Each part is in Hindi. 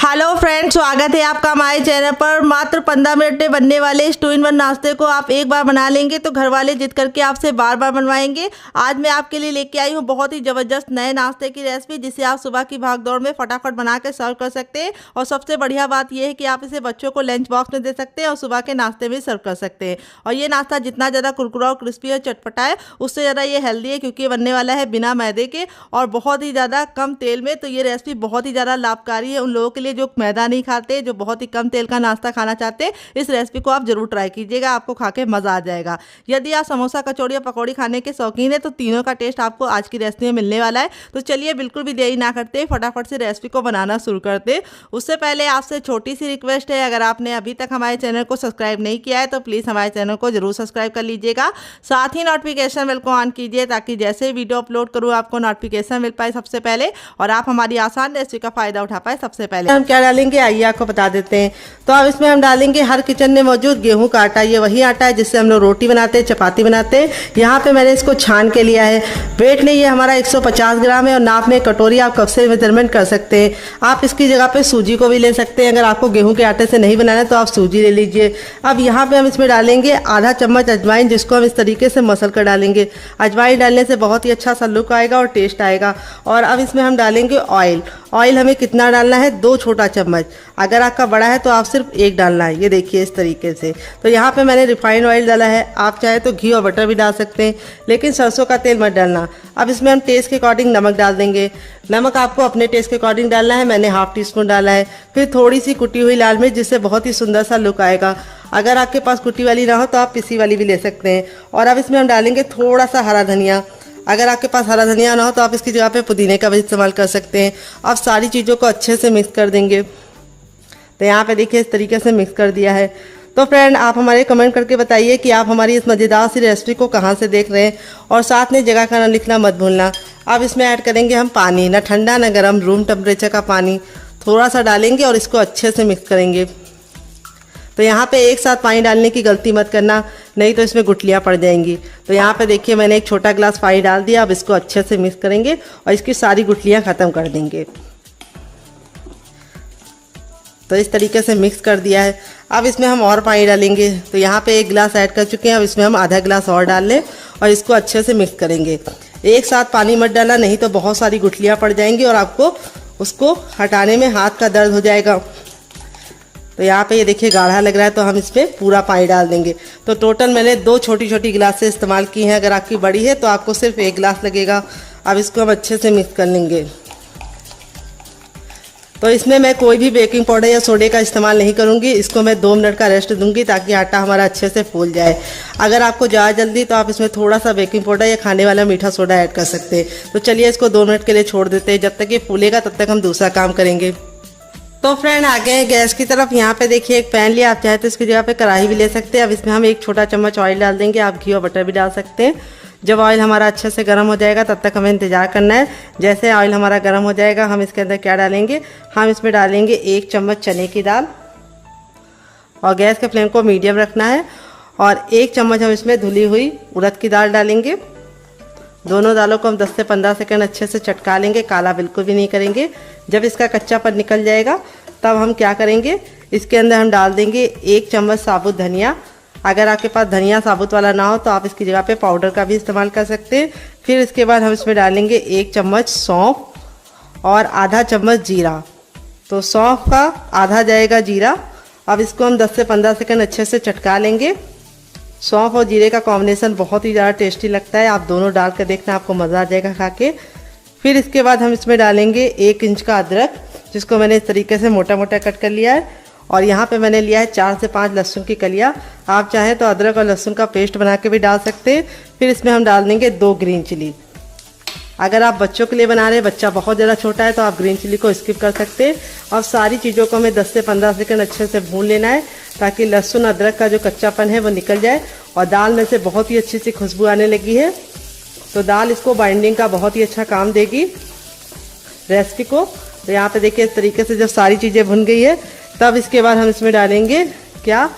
हेलो फ्रेंड्स, स्वागत है आपका हमारे चैनल पर। मात्र 15 मिनट में बनने वाले इस 2 in 1 नाश्ते को आप एक बार बना लेंगे तो घर वाले जिद करके आपसे बार बार बनवाएंगे। आज मैं आपके लिए लेके आई हूँ बहुत ही ज़बरदस्त नए नाश्ते की रेसिपी, जिसे आप सुबह की भागदौड़ में फटाफट बना के सर्व कर सकते हैं। और सबसे बढ़िया बात यह है कि आप इसे बच्चों को लंच बॉक्स में दे सकते हैं और सुबह के नाश्ते में सर्व कर सकते हैं। और ये नाश्ता जितना ज़्यादा कुरकुरा और क्रिस्पी और चटपटा है, उससे ज़्यादा ये हेल्दी है, क्योंकि बनने वाला है बिना मैदे के और बहुत ही ज़्यादा कम तेल में। तो ये रेसिपी बहुत ही ज़्यादा लाभकारी है उन लोगों के लिए जो मैदा नहीं खाते, जो बहुत ही कम तेल का नाश्ता खाना चाहते हैं। इस रेसिपी को आप जरूर ट्राई कीजिएगा, आपको खा के मज़ा आ जाएगा। यदि आप समोसा, कचौड़ी या पकौड़ी खाने के शौकीन है तो तीनों का टेस्ट आपको आज की रेसिपी में मिलने वाला है। तो चलिए बिल्कुल भी देरी ना करते फटाफट से रेसिपी को बनाना शुरू करते। उससे पहले आपसे छोटी सी रिक्वेस्ट है, अगर आपने अभी तक हमारे चैनल को सब्सक्राइब नहीं किया है तो प्लीज़ हमारे चैनल को जरूर सब्सक्राइब कर लीजिएगा। साथ ही नोटिफिकेशन बेल को ऑन कीजिए, ताकि जैसे ही वीडियो अपलोड करूँ आपको नोटिफिकेशन मिल पाए सबसे पहले और आप हमारी आसान रेसिपी का फ़ायदा उठा पाए सबसे पहले। हम क्या डालेंगे आइए आपको बता देते हैं। तो अब इसमें हम डालेंगे हर किचन में मौजूद गेहूं का आटा। ये वही आटा है जिससे हम लोग रोटी बनाते हैं, चपाती बनाते हैं। यहाँ पे मैंने इसको छान के लिया है। वेट में ये हमारा 150 ग्राम है और नाप में कटोरी आप कप से मेजरमेंट कर सकते हैं। आप इसकी जगह पे सूजी को भी ले सकते हैं। अगर आपको गेहूं के आटे से नहीं बनाना है तो आप सूजी ले लीजिए। अब यहाँ पे हम इसमें डालेंगे आधा चम्मच अजवाइन, जिसको हम इस तरीके से मसल कर डालेंगे। अजवाइन डालने से बहुत ही अच्छा सा लुक आएगा और टेस्ट आएगा। और अब इसमें हम डालेंगे ऑयल। ऑयल हमें कितना डालना है, 2 छोटा चम्मच। अगर आपका बड़ा है तो आप सिर्फ 1 डालना है। ये देखिए इस तरीके से। तो यहाँ पे मैंने रिफाइंड ऑयल डाला है। आप चाहे तो घी और बटर भी डाल सकते हैं, लेकिन सरसों का तेल मत डालना। अब इसमें हम टेस्ट के अकॉर्डिंग नमक डाल देंगे। नमक आपको अपने टेस्ट के अकॉर्डिंग डालना है। मैंने ½ टीस्पून डाला है। फिर थोड़ी सी कुटी हुई लाल मिर्च, जिससे बहुत ही सुंदर सा लुक आएगा। अगर आपके पास कुटी वाली ना हो तो आप पिसी वाली भी ले सकते हैं। और अब इसमें हम डालेंगे थोड़ा सा हरा धनिया। अगर आपके पास हरा धनिया ना हो तो आप इसकी जगह पे पुदीने का भी इस्तेमाल कर सकते हैं। अब सारी चीज़ों को अच्छे से मिक्स कर देंगे। तो यहाँ पे देखिए इस तरीके से मिक्स कर दिया है। तो फ्रेंड, आप हमारे कमेंट करके बताइए कि आप हमारी इस मज़ेदार सी रेसिपी को कहाँ से देख रहे हैं, और साथ में जगह का ना लिखना मत भूलना। अब इसमें ऐड करेंगे हम पानी, ना ठंडा ना गर्म, रूम टेम्परेचर का पानी थोड़ा सा डालेंगे और इसको अच्छे से मिक्स करेंगे। तो यहाँ पे एक साथ पानी डालने की गलती मत करना, नहीं तो इसमें गुठलियाँ पड़ जाएंगी। तो यहाँ पे देखिए मैंने एक छोटा गिलास पानी डाल दिया। अब इसको अच्छे से मिक्स करेंगे और इसकी सारी गुठलियाँ ख़त्म कर देंगे। तो इस तरीके से मिक्स कर दिया है। अब इसमें हम और पानी डालेंगे। तो यहाँ पे 1 गिलास ऐड कर चुके हैं। अब इसमें हम आधा गिलास और डाल लें और इसको अच्छे से मिक्स करेंगे। एक साथ पानी मत डालना, नहीं तो बहुत सारी गुठलियाँ पड़ जाएंगी और आपको उसको हटाने में हाथ का दर्द हो जाएगा। तो यहाँ पे ये देखिए गाढ़ा लग रहा है, तो हम इस पर पूरा पानी डाल देंगे। तो टोटल मैंने 2 छोटी छोटी गिलासें इस्तेमाल की हैं। अगर आपकी बड़ी है तो आपको सिर्फ 1 गिलास लगेगा। अब इसको हम अच्छे से मिक्स कर लेंगे। तो इसमें मैं कोई भी बेकिंग पाउडर या सोडे का इस्तेमाल नहीं करूँगी। इसको मैं 2 मिनट का रेस्ट दूंगी, ताकि आटा हमारा अच्छे से फूल जाए। अगर आपको ज़्यादा जल्दी तो आप इसमें थोड़ा सा बेकिंग पाउडर या खाने वाला मीठा सोडा ऐड कर सकते हैं। तो चलिए इसको 2 मिनट के लिए छोड़ देते हैं। जब तक ये फूलेगा तब तक हम दूसरा काम करेंगे। तो फ्रेंड, आ गए गैस की तरफ। यहाँ पे देखिए एक पैन लिया। आप चाहे तो इसकी जगह पे कढ़ाई भी ले सकते हैं। अब इसमें हम 1 छोटा चम्मच ऑयल डाल देंगे। आप घी और बटर भी डाल सकते हैं। जब ऑयल हमारा अच्छे से गर्म हो जाएगा तब तक हमें इंतजार करना है। जैसे ऑयल हमारा गर्म हो जाएगा, हम इसके अंदर क्या डालेंगे, हम इसमें डालेंगे 1 चम्मच चने की दाल। और गैस के फ्लेम को मीडियम रखना है। और 1 चम्मच हम इसमें धुली हुई उड़द की दाल डालेंगे। दोनों दालों को हम 10 से 15 सेकंड अच्छे से चटका लेंगे, काला बिल्कुल भी नहीं करेंगे। जब इसका कच्चापन निकल जाएगा तब हम क्या करेंगे, इसके अंदर हम डाल देंगे 1 चम्मच साबुत धनिया। अगर आपके पास धनिया साबुत वाला ना हो तो आप इसकी जगह पे पाउडर का भी इस्तेमाल कर सकते हैं। फिर इसके बाद हम इसमें डालेंगे 1 चम्मच सौंफ और आधा चम्मच जीरा। तो सौंफ का आधा जाएगा जीरा। अब इसको हम 10 से 15 सेकंड अच्छे से चटका लेंगे। सौंफ और जीरे का कॉम्बिनेशन बहुत ही ज़्यादा टेस्टी लगता है। आप दोनों डाल कर देखना, आपको मज़ा आ जाएगा खा के। फिर इसके बाद हम इसमें डालेंगे 1 इंच का अदरक, जिसको मैंने इस तरीके से मोटा मोटा कट कर लिया है। और यहाँ पे मैंने लिया है 4 से 5 लहसुन की कलियाँ। आप चाहें तो अदरक और लहसुन का पेस्ट बना के भी डाल सकते हैं। फिर इसमें हम डाल देंगे 2 ग्रीन चिली। अगर आप बच्चों के लिए बना रहे हैं, बच्चा बहुत ज़्यादा छोटा है, तो आप ग्रीन चिली को स्किप कर सकते हैं। और सारी चीज़ों को हमें 10 से 15 सेकंड अच्छे से भून लेना है, ताकि लहसुन अदरक का जो कच्चापन है वो निकल जाए। और दाल में से बहुत ही अच्छी सी खुशबू आने लगी है। तो दाल इसको बाइंडिंग का बहुत ही अच्छा काम देगी रेसिपी को। तो यहाँ पे देखिए इस तरीके से जब सारी चीज़ें भुन गई है, तब इसके बाद हम इसमें डालेंगे क्या,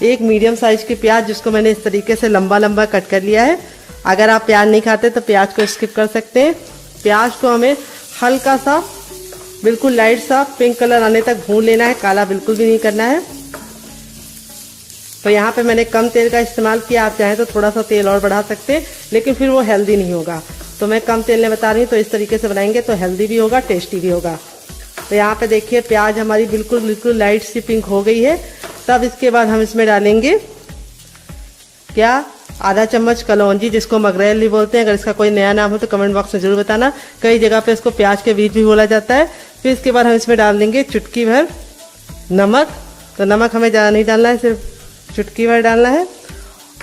1 मीडियम साइज़ की प्याज, जिसको मैंने इस तरीके से लंबा लंबा कट कर लिया है। अगर आप प्याज नहीं खाते तो प्याज को स्किप कर सकते हैं। प्याज को हमें हल्का सा बिल्कुल लाइट सा पिंक कलर आने तक भून लेना है, काला बिल्कुल भी नहीं करना है। तो यहाँ पे मैंने कम तेल का इस्तेमाल किया, आप चाहें तो थोड़ा सा तेल और बढ़ा सकते हैं, लेकिन फिर वो हेल्दी नहीं होगा। तो मैं कम तेल में बता रही हूँ, तो इस तरीके से बनाएंगे तो हेल्दी भी होगा, टेस्टी भी होगा। तो यहाँ पे देखिए प्याज हमारी बिल्कुल लाइट सी पिंक हो गई है। तब इसके बाद हम इसमें डालेंगे क्या, आधा चम्मच कलौंजी, जिसको मगरेल भी बोलते हैं। अगर इसका कोई नया नाम हो तो कमेंट बॉक्स में जरूर बताना, कई जगह पे इसको प्याज के बीज भी बोला जाता है। फिर इसके बाद हम इसमें डाल देंगे चुटकी भर नमक। तो नमक हमें ज़्यादा नहीं डालना है, सिर्फ चुटकी भर डालना है।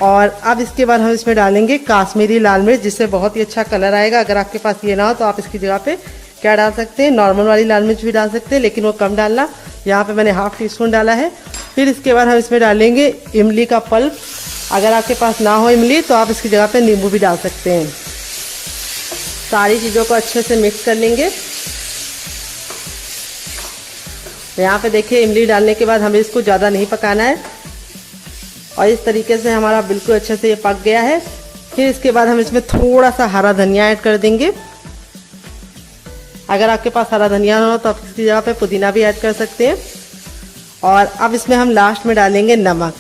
और अब इसके बाद हम इसमें डालेंगे काश्मीरी लाल मिर्च, जिससे बहुत ही अच्छा कलर आएगा। अगर आपके पास ये ना हो तो आप इसकी जगह पे क्या डाल सकते हैं, नॉर्मल वाली लाल मिर्च भी डाल सकते हैं, लेकिन वो कम डालना। यहाँ पे मैंने ½ टीस्पून डाला है। फिर इसके बाद हम इसमें डालेंगे इमली का पल्प। अगर आपके पास ना हो इमली तो आप इसकी जगह पे नींबू भी डाल सकते हैं। सारी चीज़ों को अच्छे से मिक्स कर लेंगे। यहाँ पे देखिए इमली डालने के बाद हमें इसको ज़्यादा नहीं पकाना है, और इस तरीके से हमारा बिल्कुल अच्छे से ये पक गया है। फिर इसके बाद हम इसमें थोड़ा सा हरा धनिया ऐड कर देंगे। अगर आपके पास हरा धनिया ना हो तो आप इसकी जगह पे पुदीना भी ऐड कर सकते हैं। और अब इसमें हम लास्ट में डालेंगे नमक,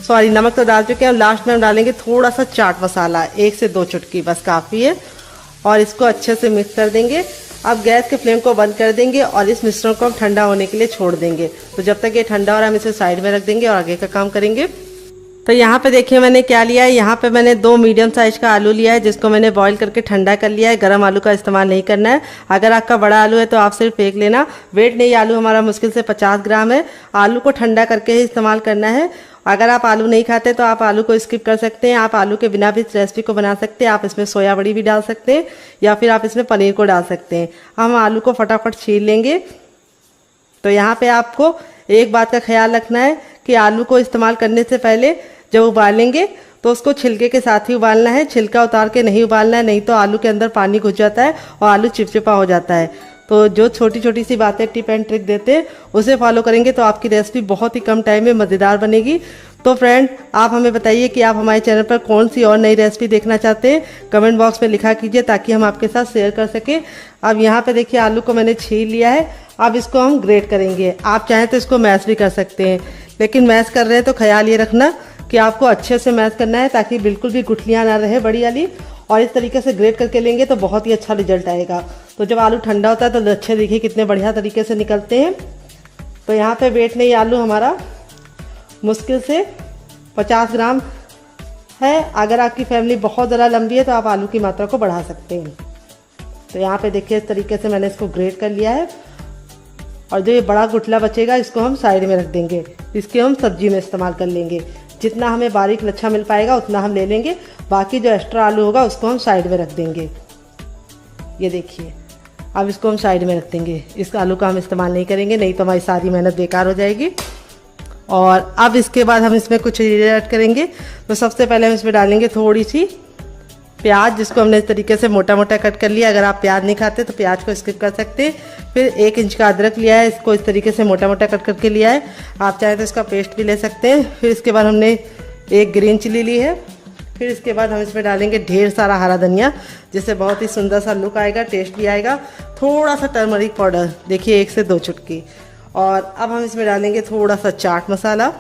नमक तो डाल चुके हैं। लास्ट में हम डालेंगे थोड़ा सा चाट मसाला, 1 से 2 चुटकी, बस काफ़ी है। और इसको अच्छे से मिक्स कर देंगे। अब गैस के फ्लेम को बंद कर देंगे और इस मिश्रण को हम ठंडा होने के लिए छोड़ देंगे। तो जब तक ये ठंडा हो रहा है हम इसे साइड में रख देंगे और आगे का काम करेंगे। तो यहाँ पे देखिए मैंने क्या लिया है, यहाँ पे मैंने 2 मीडियम साइज का आलू लिया है, जिसको मैंने बॉईल करके ठंडा कर लिया है। गरम आलू का इस्तेमाल नहीं करना है। अगर आपका बड़ा आलू है तो आप सिर्फ फेंक लेना। वेट नहीं, आलू हमारा मुश्किल से 50 ग्राम है। आलू को ठंडा करके ही इस्तेमाल करना है। अगर आप आलू नहीं खाते तो आप आलू को स्किप कर सकते हैं। आप आलू के बिना भी इस रेसिपी को बना सकते हैं। आप इसमें सोया बड़ी भी डाल सकते हैं, या फिर आप इसमें पनीर को डाल सकते हैं। हम आलू को फटाफट छील लेंगे। तो यहाँ पे आपको एक बात का ख्याल रखना है कि आलू को इस्तेमाल करने से पहले जब उबालेंगे तो उसको छिलके के साथ ही उबालना है, छिलका उतार के नहीं उबालना है, नहीं तो आलू के अंदर पानी घुस जाता है और आलू चिपचिपा हो जाता है। तो जो छोटी छोटी सी बातें टिप एंड ट्रिक देते हैं उसे फॉलो करेंगे तो आपकी रेसिपी बहुत ही कम टाइम में मज़ेदार बनेगी। तो फ्रेंड, आप हमें बताइए कि आप हमारे चैनल पर कौन सी और नई रेसिपी देखना चाहते हैं, कमेंट बॉक्स में लिखा कीजिए ताकि हम आपके साथ शेयर कर सकें। अब यहाँ पे देखिए आलू को मैंने छील लिया है। अब इसको हम ग्रेट करेंगे। आप चाहें तो इसको मैश भी कर सकते हैं, लेकिन मैश कर रहे हैं तो ख्याल ये रखना कि आपको अच्छे से मैश करना है ताकि बिल्कुल भी गुठलियाँ ना रहे बड़ी वाली। और इस तरीके से ग्रेट करके लेंगे तो बहुत ही अच्छा रिजल्ट आएगा। तो जब आलू ठंडा होता है तो अच्छे देखिए कितने बढ़िया तरीके से निकलते हैं। तो यहाँ पे वेट नहीं, आलू हमारा मुश्किल से 50 ग्राम है। अगर आपकी फैमिली बहुत ज़्यादा लंबी है तो आप आलू की मात्रा को बढ़ा सकते हैं। तो यहाँ पे देखिए इस तरीके से मैंने इसको ग्रेट कर लिया है। और जो ये बड़ा गुठला बचेगा इसको हम साइड में रख देंगे। इसके हम सब्जी में इस्तेमाल कर लेंगे। जितना हमें बारीक लच्छा मिल पाएगा उतना हम ले लेंगे। बाकी जो एक्स्ट्रा आलू होगा उसको हम साइड में रख देंगे। ये देखिए अब इसको हम साइड में रख देंगे। इस आलू का हम इस्तेमाल नहीं करेंगे, नहीं तो हमारी सारी मेहनत बेकार हो जाएगी। और अब इसके बाद हम इसमें कुछ चीज़ें ऐड करेंगे। तो सबसे पहले हम इसमें डालेंगे थोड़ी सी प्याज, जिसको हमने इस तरीके से मोटा मोटा कट कर लिया। अगर आप प्याज नहीं खाते तो प्याज को स्किप कर सकते हैं। फिर 1 इंच का अदरक लिया है, इसको इस तरीके से मोटा मोटा कट करके लिया है। आप चाहें तो इसका पेस्ट भी ले सकते हैं। फिर इसके बाद हमने 1 ग्रीन चिली ली है। फिर इसके बाद हम इसमें डालेंगे ढेर सारा हरा धनिया, जिससे बहुत ही सुंदर सा लुक आएगा, टेस्ट भी आएगा। थोड़ा सा टर्मरिक पाउडर, देखिए 1 से 2 चुटकी। और अब हम इसमें डालेंगे थोड़ा सा चाट मसाला।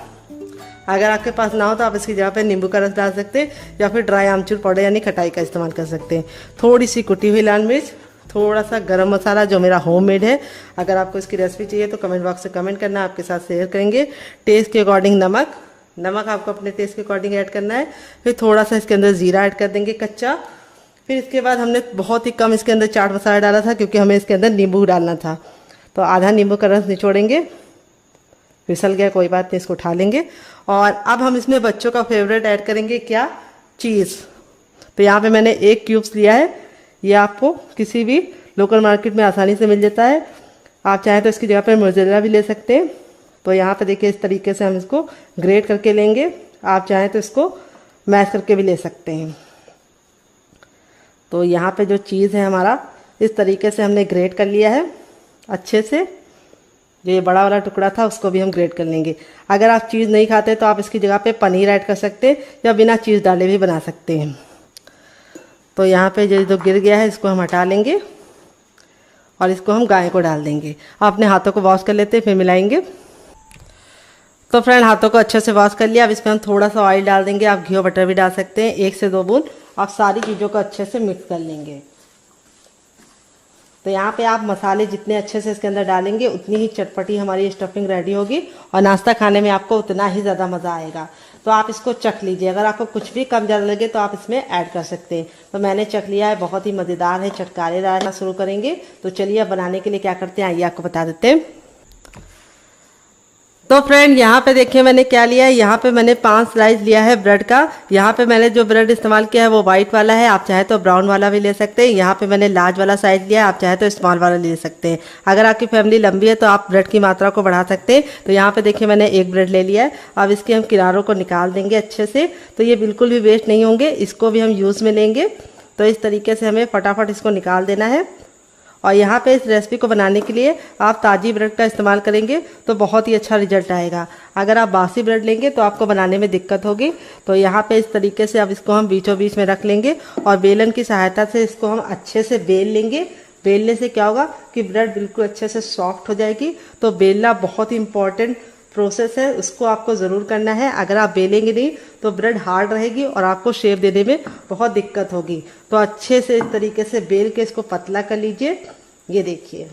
अगर आपके पास ना हो तो आप इसकी जगह पे नींबू का रस डाल सकते हैं, या फिर ड्राई आमचूर पाउडर यानी खटाई का इस्तेमाल कर सकते हैं। थोड़ी सी कुटी हुई लाल मिर्च, थोड़ा सा गरम मसाला जो मेरा होममेड है। अगर आपको इसकी रेसिपी चाहिए तो कमेंट बॉक्स से कमेंट करना, आपके साथ शेयर करेंगे। टेस्ट के अकॉर्डिंग नमक आपको अपने टेस्ट के अकॉर्डिंग ऐड करना है। फिर थोड़ा सा इसके अंदर जीरा ऐड कर देंगे कच्चा। फिर इसके बाद हमने बहुत ही कम इसके अंदर चाट मसाला डाला था, क्योंकि हमें इसके अंदर नींबू डालना था। तो आधा नींबू का रस निचोड़ेंगे। फिसल गया कोई बात नहीं, इसको उठा लेंगे। और अब हम इसमें बच्चों का फेवरेट ऐड करेंगे, क्या, चीज़। तो यहाँ पे मैंने 1 क्यूब्स लिया है। ये आपको किसी भी लोकल मार्केट में आसानी से मिल जाता है। आप चाहें तो इसकी जगह पर मोज़रेला भी ले सकते हैं। तो यहाँ पे देखिए इस तरीके से हम इसको ग्रेट करके लेंगे। आप चाहें तो इसको मैश करके भी ले सकते हैं। तो यहाँ पे जो चीज़ है हमारा इस तरीके से हमने ग्रेट कर लिया है अच्छे से। जो ये बड़ा वाला टुकड़ा था उसको भी हम ग्रेट कर लेंगे। अगर आप चीज़ नहीं खाते तो आप इसकी जगह पे पनीर ऐड कर सकते हैं, या बिना चीज़ डाले भी बना सकते हैं। तो यहाँ पे जो गिर गया है इसको हम हटा लेंगे। और इसको हम गाय को डाल देंगे। अपने हाथों को वॉश कर लेते हैं, फिर मिलाएंगे। तो फ्रेंड, हाथों को अच्छे से वॉश कर लिया। अब इसमें हम थोड़ा सा ऑयल डाल देंगे, आप घी और बटर भी डाल सकते हैं, 1 से 2 बूंद। आप सारी चीज़ों को अच्छे से मिक्स कर लेंगे। तो यहाँ पे आप मसाले जितने अच्छे से इसके अंदर डालेंगे उतनी ही चटपटी हमारी स्टफिंग रेडी होगी और नाश्ता खाने में आपको उतना ही ज़्यादा मज़ा आएगा। तो आप इसको चख लीजिए, अगर आपको कुछ भी कम ज़्यादा लगे तो आप इसमें ऐड कर सकते हैं। तो मैंने चख लिया है, बहुत ही मज़ेदार है, चटकारेदार शुरू करेंगे। तो चलिए अब बनाने के लिए क्या करते हैं आइए आपको बता देते हैं। तो फ्रेंड, यहाँ पे देखिए मैंने क्या लिया है। यहाँ पे मैंने 5 स्लाइस लिया है ब्रेड का। यहाँ पे मैंने जो ब्रेड इस्तेमाल किया है वो वाइट वाला है, आप चाहे तो ब्राउन वाला भी ले सकते हैं। यहाँ पे मैंने लार्ज वाला साइज लिया है, आप चाहे तो स्मॉल वाला ले सकते हैं। अगर आपकी फैमिली लंबी है तो आप ब्रेड की मात्रा को बढ़ा सकते हैं। तो यहाँ पे देखिए मैंने 1 ब्रेड ले लिया है। अब इसके हम किनारों को निकाल देंगे अच्छे से। तो ये बिल्कुल भी वेस्ट नहीं होंगे, इसको भी हम यूज़ में लेंगे। तो इस तरीके से हमें फटाफट इसको निकाल देना है। और यहाँ पे इस रेसिपी को बनाने के लिए आप ताज़ी ब्रेड का इस्तेमाल करेंगे तो बहुत ही अच्छा रिजल्ट आएगा। अगर आप बासी ब्रेड लेंगे तो आपको बनाने में दिक्कत होगी। तो यहाँ पे इस तरीके से अब इसको हम बीचों बीच में रख लेंगे और बेलन की सहायता से इसको हम अच्छे से बेल लेंगे। बेलने से क्या होगा कि ब्रेड बिल्कुल अच्छे से सॉफ्ट हो जाएगी। तो बेलना बहुत ही इंपॉर्टेंट प्रोसेस है, उसको आपको ज़रूर करना है। अगर आप बेलेंगे नहीं तो ब्रेड हार्ड रहेगी और आपको शेप देने में बहुत दिक्कत होगी। तो अच्छे से इस तरीके से बेल के इसको पतला कर लीजिए। ये देखिए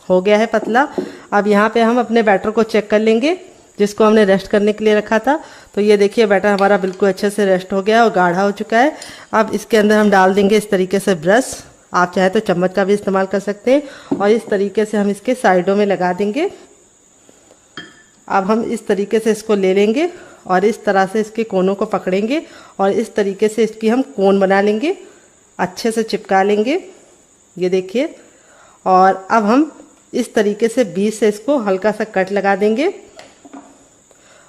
हो गया है पतला। अब यहाँ पे हम अपने बैटर को चेक कर लेंगे जिसको हमने रेस्ट करने के लिए रखा था। तो ये देखिए बैटर हमारा बिल्कुल अच्छे से रेस्ट हो गया और गाढ़ा हो चुका है। अब इसके अंदर हम डाल देंगे इस तरीके से ब्रश, आप चाहे तो चम्मच का भी इस्तेमाल कर सकते हैं। और इस तरीके से हम इसके साइडों में लगा देंगे। अब हम इस तरीके से इसको ले लेंगे और इस तरह से इसके कोनों को पकड़ेंगे और इस तरीके से इसकी हम कोन बना लेंगे, अच्छे से चिपका लेंगे। ये देखिए। और अब हम इस तरीके से बीच से इसको हल्का सा कट लगा देंगे।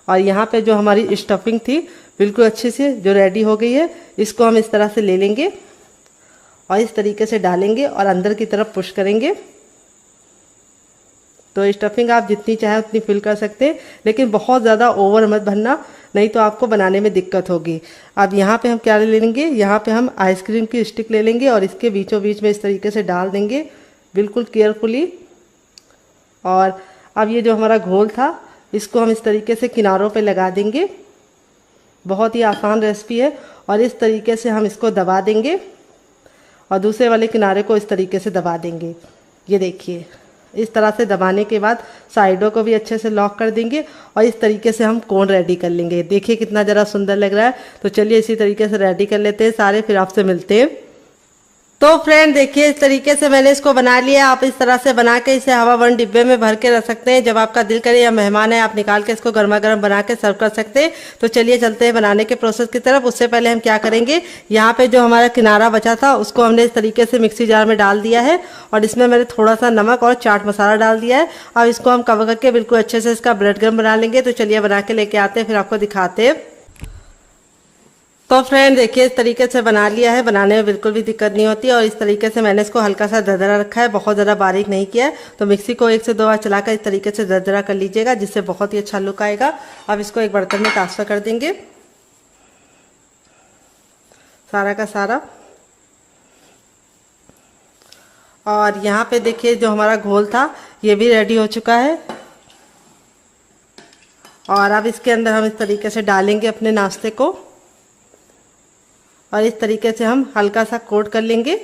और यहाँ पे जो हमारी स्टफिंग थी बिल्कुल अच्छे से जो रेडी हो गई है, इसको हम इस तरह से ले लेंगे और इस तरीके से डालेंगे और अंदर की तरफ पुश करेंगे। तो स्टफिंग आप जितनी चाहे उतनी फिल कर सकते हैं, लेकिन बहुत ज़्यादा ओवर मत भरना, नहीं तो आपको बनाने में दिक्कत होगी। अब यहाँ पे हम क्या ले लेंगे, यहाँ पे हम आइसक्रीम की स्टिक ले लेंगे और इसके बीचों बीच में इस तरीके से डाल देंगे बिल्कुल केयरफुली। और अब ये जो हमारा घोल था इसको हम इस तरीके से किनारों पे लगा देंगे। बहुत ही आसान रेसिपी है। और इस तरीके से हम इसको दबा देंगे और दूसरे वाले किनारे को इस तरीके से दबा देंगे। ये देखिए इस तरह से दबाने के बाद साइडों को भी अच्छे से लॉक कर देंगे और इस तरीके से हम कोन रेडी कर लेंगे। देखिए कितना ज़रा सुंदर लग रहा है। तो चलिए इसी तरीके से रेडी कर लेते हैं सारे, फिर आपसे मिलते हैं। तो फ्रेंड देखिए इस तरीके से मैंने इसको बना लिया। आप इस तरह से बना के इसे हवा बंद डिब्बे में भर के रख सकते हैं। जब आपका दिल करे या मेहमान है आप निकाल के इसको गर्मा गर्म बना के सर्व कर सकते हैं। तो चलिए चलते हैं बनाने के प्रोसेस की तरफ। उससे पहले हम क्या करेंगे, यहाँ पे जो हमारा किनारा बचा था उसको हमने इस तरीके से मिक्सी जार में डाल दिया है और इसमें मैंने थोड़ा सा नमक और चाट मसाला डाल दिया है। अब इसको हम कवर करके बिल्कुल अच्छे से इसका ब्रेड क्रम्ब बना लेंगे। तो चलिए बना के लेके आते हैं, फिर आपको दिखाते हैं। तो फ्रेंड देखिए इस तरीके से बना लिया है, बनाने में बिल्कुल भी दिक्कत नहीं होती। और इस तरीके से मैंने इसको हल्का सा दरदरा रखा है, बहुत ज़्यादा बारीक नहीं किया है। तो मिक्सी को 1 से 2 बार चलाकर इस तरीके से दरदरा कर लीजिएगा, जिससे बहुत ही अच्छा लुक आएगा। अब इसको एक बर्तन में ट्रांसफ़र कर देंगे सारा का सारा। और यहाँ पे देखिए जो हमारा घोल था ये भी रेडी हो चुका है। और अब इसके अंदर हम इस तरीके से डालेंगे अपने नाश्ते को और इस तरीके से हम हल्का सा कोट कर लेंगे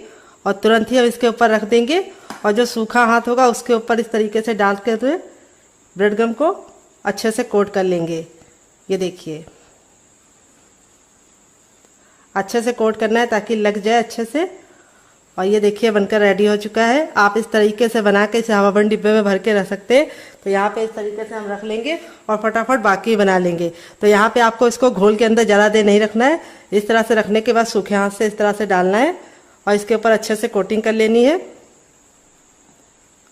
और तुरंत ही हम इसके ऊपर रख देंगे। और जो सूखा हाथ होगा उसके ऊपर इस तरीके से डाल के हुए ब्रेड गम को अच्छे से कोट कर लेंगे। ये देखिए अच्छे से कोट करना है ताकि लग जाए अच्छे से। और ये देखिए बनकर रेडी हो चुका है। आप इस तरीके से बना के इसे हवाबंद डिब्बे में भर के रख सकते हैं। तो यहाँ पे इस तरीके से हम रख लेंगे और फटाफट बाकी बना लेंगे। तो यहाँ पे आपको इसको घोल के अंदर ज़्यादा देर नहीं रखना है। इस तरह से रखने के बाद सूखे हाथ से इस तरह से डालना है और इसके ऊपर अच्छे से कोटिंग कर लेनी है।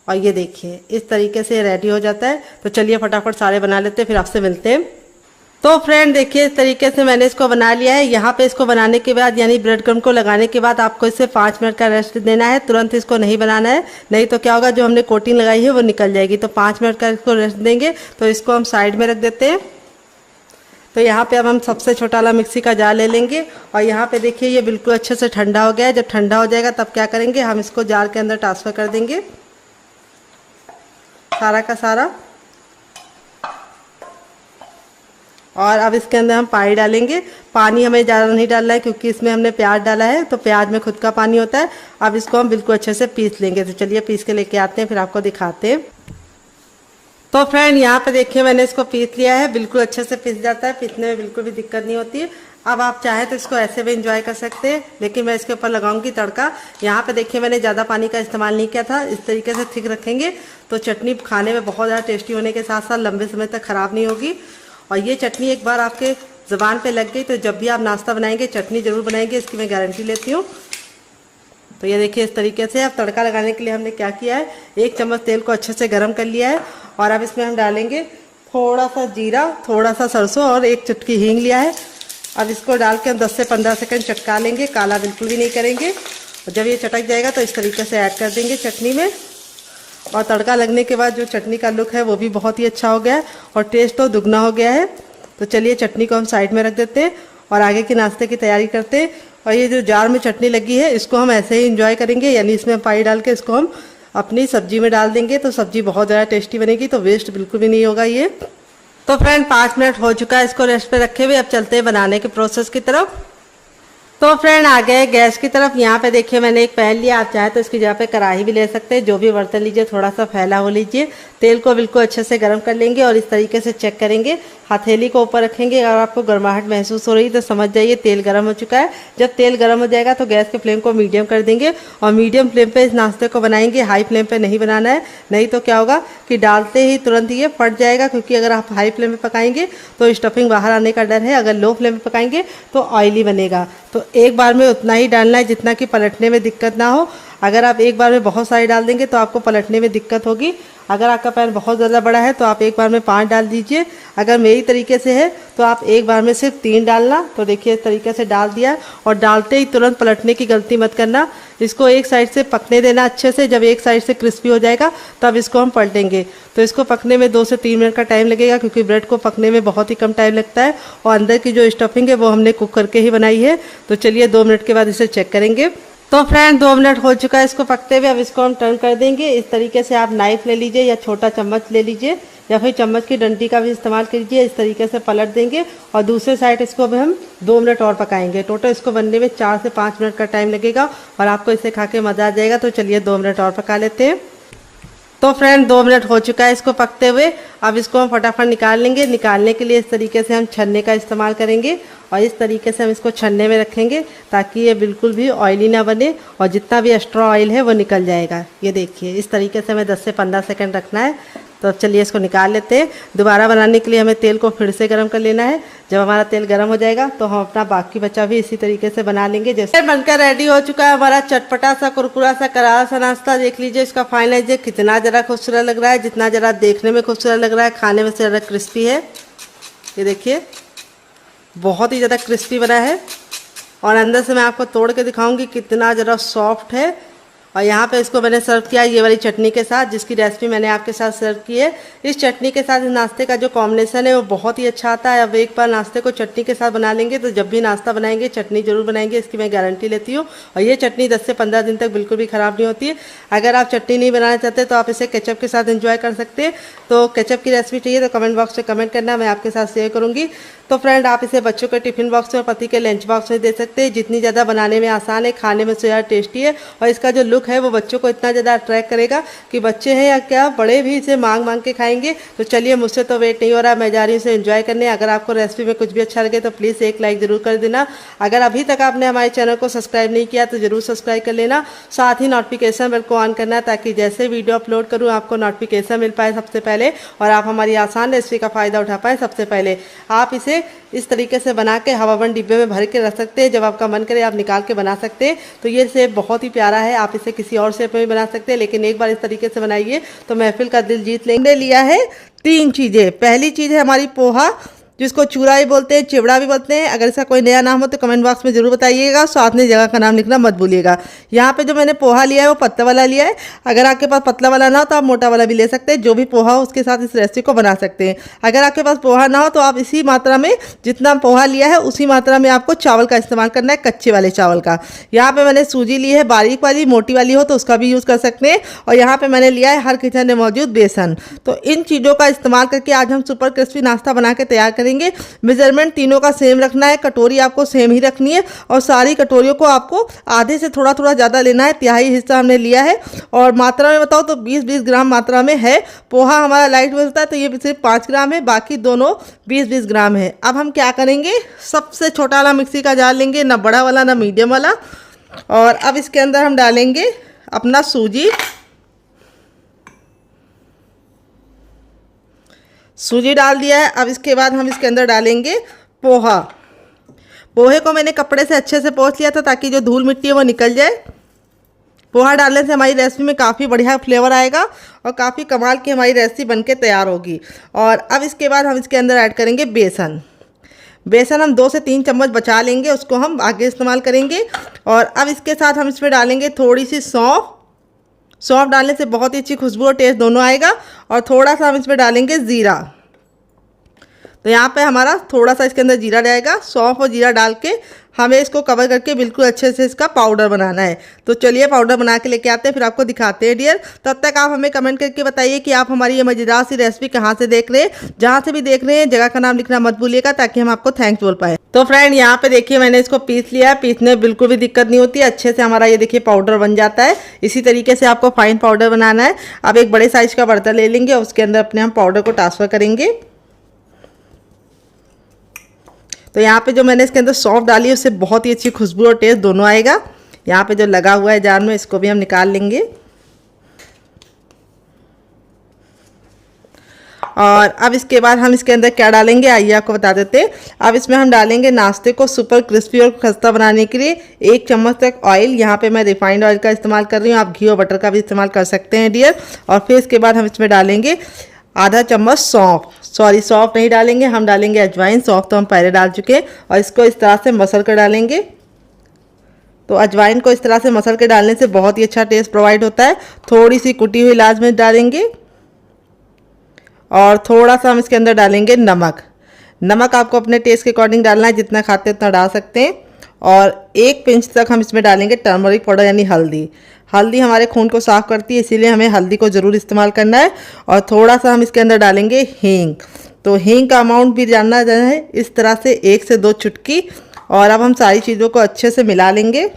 और ये देखिए इस तरीके से रेडी हो जाता है। तो चलिए फटाफट सारे बना लेते हैं, फिर आपसे मिलते हैं। तो फ्रेंड देखिए इस तरीके से मैंने इसको बना लिया है। यहाँ पे इसको बनाने के बाद यानी ब्रेड क्रम्ब को लगाने के बाद आपको इसे 5 मिनट का रेस्ट देना है। तुरंत इसको नहीं बनाना है, नहीं तो क्या होगा जो हमने कोटिंग लगाई है वो निकल जाएगी। तो 5 मिनट का इसको रेस्ट देंगे। तो इसको हम साइड में रख देते हैं। तो यहाँ पे अब हम सबसे छोटा वाला मिक्सी का जार ले लेंगे और यहाँ पे देखिए ये बिल्कुल अच्छे से ठंडा हो गया है। जब ठंडा हो जाएगा तब क्या करेंगे, हम इसको जार के अंदर ट्रांसफ़र कर देंगे। सारा का सारा। और अब इसके अंदर हम पानी डालेंगे। पानी हमें ज़्यादा नहीं डालना है क्योंकि इसमें हमने प्याज डाला है, तो प्याज में खुद का पानी होता है। अब इसको हम बिल्कुल अच्छे से पीस लेंगे। तो चलिए पीस के लेके आते हैं, फिर आपको दिखाते हैं। तो फ्रेंड यहाँ पे देखिए मैंने इसको पीस लिया है, बिल्कुल अच्छे से पीस जाता है, पीसने में बिल्कुल भी दिक्कत नहीं होती है। अब आप चाहे तो इसको ऐसे भी एंजॉय कर सकते हैं, लेकिन मैं इसके ऊपर लगाऊंगी तड़का। यहाँ पे देखिए मैंने ज़्यादा पानी का इस्तेमाल नहीं किया था। इस तरीके से थिक रखेंगे तो चटनी खाने में बहुत ज़्यादा टेस्टी होने के साथ साथ लंबे समय तक ख़राब नहीं होगी। और ये चटनी एक बार आपके ज़ुबान पे लग गई तो जब भी आप नाश्ता बनाएंगे चटनी ज़रूर बनाएंगे, इसकी मैं गारंटी लेती हूँ। तो ये देखिए इस तरीके से अब तड़का लगाने के लिए हमने क्या किया है, 1 चम्मच तेल को अच्छे से गर्म कर लिया है। और अब इसमें हम डालेंगे थोड़ा सा जीरा, थोड़ा सा सरसों और 1 चुटकी हींग लिया है। अब इसको डाल के हम 10 से 15 सेकंड चटका लेंगे, काला बिल्कुल भी नहीं करेंगे। और जब ये चटक जाएगा तो इस तरीके से ऐड कर देंगे चटनी में। और तड़का लगने के बाद जो चटनी का लुक है वो भी बहुत ही अच्छा हो गया है और टेस्ट तो दुगना हो गया है। तो चलिए चटनी को हम साइड में रख देते हैं और आगे के नाश्ते की तैयारी करते हैं। और ये जो जार में चटनी लगी है इसको हम ऐसे ही एंजॉय करेंगे, यानी इसमें पानी डाल के इसको हम अपनी सब्जी में डाल देंगे तो सब्जी बहुत ज़्यादा टेस्टी बनेगी, तो वेस्ट बिल्कुल भी नहीं होगा ये। तो फ्रेंड 5 मिनट हो चुका है इसको रेस्ट पे रखे हुए। अब चलते हैं बनाने के प्रोसेस की तरफ। तो फ्रेंड आ गए गैस की तरफ। यहाँ पे देखिए मैंने एक पैन लिया, आप चाहे तो इसकी जगह पे कढ़ाई भी ले सकते हैं। जो भी बर्तन लीजिए थोड़ा सा फैला हो लीजिए। तेल को बिल्कुल अच्छे से गर्म कर लेंगे और इस तरीके से चेक करेंगे, हथेली को ऊपर रखेंगे। अगर आपको गर्माहट महसूस हो रही है तो समझ जाइए तेल गर्म हो चुका है। जब तेल गर्म हो जाएगा तो गैस के फ्लेम को मीडियम कर देंगे और मीडियम फ्लेम पे इस नाश्ते को बनाएंगे, हाई फ्लेम पे नहीं बनाना है। नहीं तो क्या होगा कि डालते ही तुरंत ये फट जाएगा, क्योंकि अगर आप हाई फ्लेम पे पकाएंगे तो स्टफिंग बाहर आने का डर है। अगर लो फ्लेम पे पकाएंगे तो ऑयली बनेगा। तो एक बार में उतना ही डालना है जितना कि पलटने में दिक्कत ना हो। अगर आप एक बार में बहुत सारी डाल देंगे तो आपको पलटने में दिक्कत होगी। अगर आपका पैन बहुत ज़्यादा बड़ा है तो आप एक बार में 5 डाल दीजिए। अगर मेरी तरीके से है तो आप एक बार में सिर्फ 3 डालना। तो देखिए इस तरीके से डाल दिया और डालते ही तुरंत पलटने की गलती मत करना। इसको एक साइड से पकने देना अच्छे से। जब एक साइड से क्रिस्पी हो जाएगा तब इसको हम पलटेंगे। तो इसको पकने में 2 से 3 मिनट का टाइम लगेगा, क्योंकि ब्रेड को पकने में बहुत ही कम टाइम लगता है और अंदर की जो स्टफिंग है वो हमने कुक करके ही बनाई है। तो चलिए 2 मिनट के बाद इसे चेक करेंगे। तो फ्रेंड 2 मिनट हो चुका है इसको पकते हुए। अब इसको हम टर्न कर देंगे। इस तरीके से आप नाइफ ले लीजिए या छोटा चम्मच ले लीजिए या फिर चम्मच की डंडी का भी इस्तेमाल कीजिए। इस तरीके से पलट देंगे और दूसरे साइड इसको भी हम 2 मिनट और पकाएंगे। टोटल इसको बनने में 4 से 5 मिनट का टाइम लगेगा और आपको इसे खा के मज़ा आ जाएगा। तो चलिए 2 मिनट और पका लेते हैं। तो फ्रेंड 2 मिनट हो चुका है इसको पकते हुए। अब इसको हम फटाफट निकाल लेंगे। निकालने के लिए इस तरीके से हम छन्ने का इस्तेमाल करेंगे और इस तरीके से हम इसको छन्ने में रखेंगे ताकि ये बिल्कुल भी ऑयली ना बने और जितना भी एक्स्ट्रा ऑयल है वो निकल जाएगा। ये देखिए इस तरीके से हमें 10 से 15 सेकंड रखना है। तो अब चलिए इसको निकाल लेते हैं। दोबारा बनाने के लिए हमें तेल को फिर से गर्म कर लेना है। जब हमारा तेल गर्म हो जाएगा तो हम अपना बाकी बचा भी इसी तरीके से बना लेंगे। जैसे बनकर रेडी हो चुका है हमारा चटपटा सा कुरकुरा सा करारा सा नाश्ता। देख लीजिए इसका फाइनल कितना ज़रा खूबसूरत लग रहा है, जितना ज़रा देखने में खूबसूरत लग रहा है खाने में से ज़्यादा क्रिस्पी है। ये देखिए बहुत ही ज़्यादा क्रिस्पी बना है और अंदर से मैं आपको तोड़ के दिखाऊंगी कितना ज़रा सॉफ्ट है। और यहाँ पे इसको मैंने सर्व किया ये वाली चटनी के साथ, जिसकी रेसिपी मैंने आपके साथ सर्व की है। इस चटनी के साथ इस नाश्ते का जो कॉम्बिनेशन है वो बहुत ही अच्छा आता है। अब एक बार नाश्ते को चटनी के साथ बना लेंगे तो जब भी नाश्ता बनाएंगे चटनी जरूर बनाएंगे, इसकी मैं गारंटी लेती हूँ। और ये चटनी 10 से 15 दिन तक बिल्कुल भी ख़राब नहीं होती है। अगर आप चटनी नहीं बनाना चाहते तो आप इसे केचप के साथ एंजॉय कर सकते हैं। तो केचप की रेसिपी चाहिए तो कमेंट बॉक्स में कमेंट करना, मैं आपके साथ शेयर करूँगी। तो फ्रेंड आप इसे बच्चों के टिफिन बॉक्स में और पति के लंच बॉक्स में दे सकते हैं। जितनी ज़्यादा बनाने में आसान है, खाने में ज़्यादा टेस्टी है और इसका जो लुक है वो बच्चों को इतना ज़्यादा अट्रैक्ट करेगा कि बच्चे हैं या क्या बड़े भी इसे मांग मांग के खाएंगे। तो चलिए मुझसे तो वेट नहीं हो रहा, मैं जा रही हूँ इसे एंजॉय करने। अगर आपको रेसिपी में कुछ भी अच्छा लगे तो प्लीज़ एक लाइक ज़रूर कर देना। अगर अभी तक आपने हमारे चैनल को सब्सक्राइब नहीं किया तो ज़रूर सब्सक्राइब कर लेना। साथ ही नोटिफिकेशन बेल को ऑन करना ताकि जैसे वीडियो अपलोड करूँ आपको नोटिफिकेशन मिल पाए सबसे पहले और आप हमारी आसान रेसिपी का फ़ायदा उठा पाए सबसे पहले। आप इसे इस तरीके से बना के हवाबंद डिब्बे में भर के रख सकते हैं। जब आपका मन करे आप निकाल के बना सकते हैं। तो ये शेप बहुत ही प्यारा है, आप इसे किसी और शेप में भी बना सकते हैं, लेकिन एक बार इस तरीके से बनाइए तो महफिल का दिल जीत लेंगे। लिया है 3 चीज़ें। पहली चीज़ है हमारी पोहा। जिसको चूरा भी बोलते हैं, चिवड़ा भी बोलते हैं। अगर इसका कोई नया नाम हो तो कमेंट बॉक्स में जरूर बताइएगा, साथ में जगह का नाम लिखना मत भूलिएगा। यहाँ पे जो मैंने पोहा लिया है वो पतला वाला लिया है। अगर आपके पास पतला वाला ना हो तो आप मोटा वाला भी ले सकते हैं। जो भी पोहा हो उसके साथ इस रेसिपी को बना सकते हैं। अगर आपके पास पोहा ना हो तो आप इसी मात्रा में, जितना पोहा लिया है उसी मात्रा में आपको चावल का इस्तेमाल करना है, कच्चे वाले चावल का। यहाँ पे मैंने सूजी ली है, बारीक वाली, मोटी वाली हो तो उसका भी यूज़ कर सकते हैं। और यहाँ पे मैंने लिया है हर किचन में मौजूद बेसन। तो इन चीज़ों का इस्तेमाल करके आज हम सुपर क्रिस्पी नाश्ता बना के तैयार करेंगे। मेजरमेंट तीनों का सेम रखना है, कटोरी आपको सेम ही रखनी है और सारी कटोरियों को आपको आधे से थोड़ा थोड़ा ज़्यादा लेना है। तिहाई हिस्सा हमने लिया है और मात्रा में बताओ तो 20-20 ग्राम मात्रा में है। पोहा हमारा लाइट मिलता है तो ये सिर्फ 5 ग्राम है, बाकी दोनों 20-20 ग्राम है। अब हम क्या करेंगे, सबसे छोटा वाला मिक्सी का जार लेंगे, ना बड़ा वाला ना मीडियम वाला। और अब इसके अंदर हम डालेंगे अपना सूजी डाल दिया है। अब इसके बाद हम इसके अंदर डालेंगे पोहे को मैंने कपड़े से अच्छे से पोंछ लिया था ताकि जो धूल मिट्टी है वो निकल जाए। पोहा डालने से हमारी रेसिपी में काफ़ी बढ़िया फ्लेवर आएगा और काफ़ी कमाल की हमारी रेसिपी बनके तैयार होगी। और अब इसके बाद हम इसके अंदर ऐड करेंगे बेसन हम 2 से 3 चम्मच बचा लेंगे, उसको हम आगे इस्तेमाल करेंगे। और अब इसके साथ हम इसमें डालेंगे थोड़ी सी सौंफ डालने से बहुत ही अच्छी खुशबू और टेस्ट दोनों आएगा। और थोड़ा सा हम इसमें डालेंगे ज़ीरा। तो यहाँ पे हमारा थोड़ा सा इसके अंदर जीरा जाएगा। सौंफ और जीरा डाल के हमें इसको कवर करके बिल्कुल अच्छे से इसका पाउडर बनाना है। तो चलिए पाउडर बना के लेके आते हैं, फिर आपको दिखाते हैं डियर। तब तक आप हमें कमेंट करके बताइए कि आप हमारी ये मज़ेदार सी रेसिपी कहाँ से देख रहे हैं। जहाँ से भी देख रहे हैं जगह का नाम लिखना मत भूलिएगा ताकि हम आपको थैंक्स बोल पाए। तो फ्रेंड यहाँ पे देखिए मैंने इसको पीस लिया है। पीसने में बिल्कुल भी दिक्कत नहीं होती है, अच्छे से हमारा ये देखिए पाउडर बन जाता है। इसी तरीके से आपको फाइन पाउडर बनाना है। अब एक बड़े साइज का बर्तन ले लेंगे और उसके अंदर अपने हम पाउडर को ट्रांसफ़र करेंगे। तो यहाँ पे जो मैंने इसके अंदर सौंफ डाली है उससे बहुत ही अच्छी खुशबू और टेस्ट दोनों आएगा। यहाँ पे जो लगा हुआ है जार में इसको भी हम निकाल लेंगे। और अब इसके बाद हम इसके अंदर क्या डालेंगे आइए आपको बता देते हैं। अब इसमें हम डालेंगे नाश्ते को सुपर क्रिस्पी और खस्ता बनाने के लिए 1 चम्मच तक ऑयल। यहाँ पे मैं रिफाइंड ऑयल का इस्तेमाल कर रही हूँ, आप घी और बटर का भी इस्तेमाल कर सकते हैं डियर। और फिर इसके बाद हम इसमें डालेंगे आधा चम्मच सौंफ नहीं डालेंगे, हम डालेंगे अजवाइन। सौंफ तो हम पहले डाल चुके हैं। और इसको इस तरह से मसल कर डालेंगे। तो अजवाइन को इस तरह से मसल के डालने से बहुत ही अच्छा टेस्ट प्रोवाइड होता है। थोड़ी सी कुटी हुई लाल मिर्च डालेंगे और थोड़ा सा हम इसके अंदर डालेंगे नमक आपको अपने टेस्ट के अकॉर्डिंग डालना है, जितना खाते हैं उतना डाल सकते हैं। और 1 पिंच तक हम इसमें डालेंगे टर्मरिक पाउडर यानी हल्दी हमारे खून को साफ़ करती है, इसीलिए हमें हल्दी को ज़रूर इस्तेमाल करना है। और थोड़ा सा हम इसके अंदर डालेंगे हींग। तो हींग का अमाउंट भी जानना है, इस तरह से 1 से 2 चुटकी। और अब हम सारी चीज़ों को अच्छे से मिला लेंगे।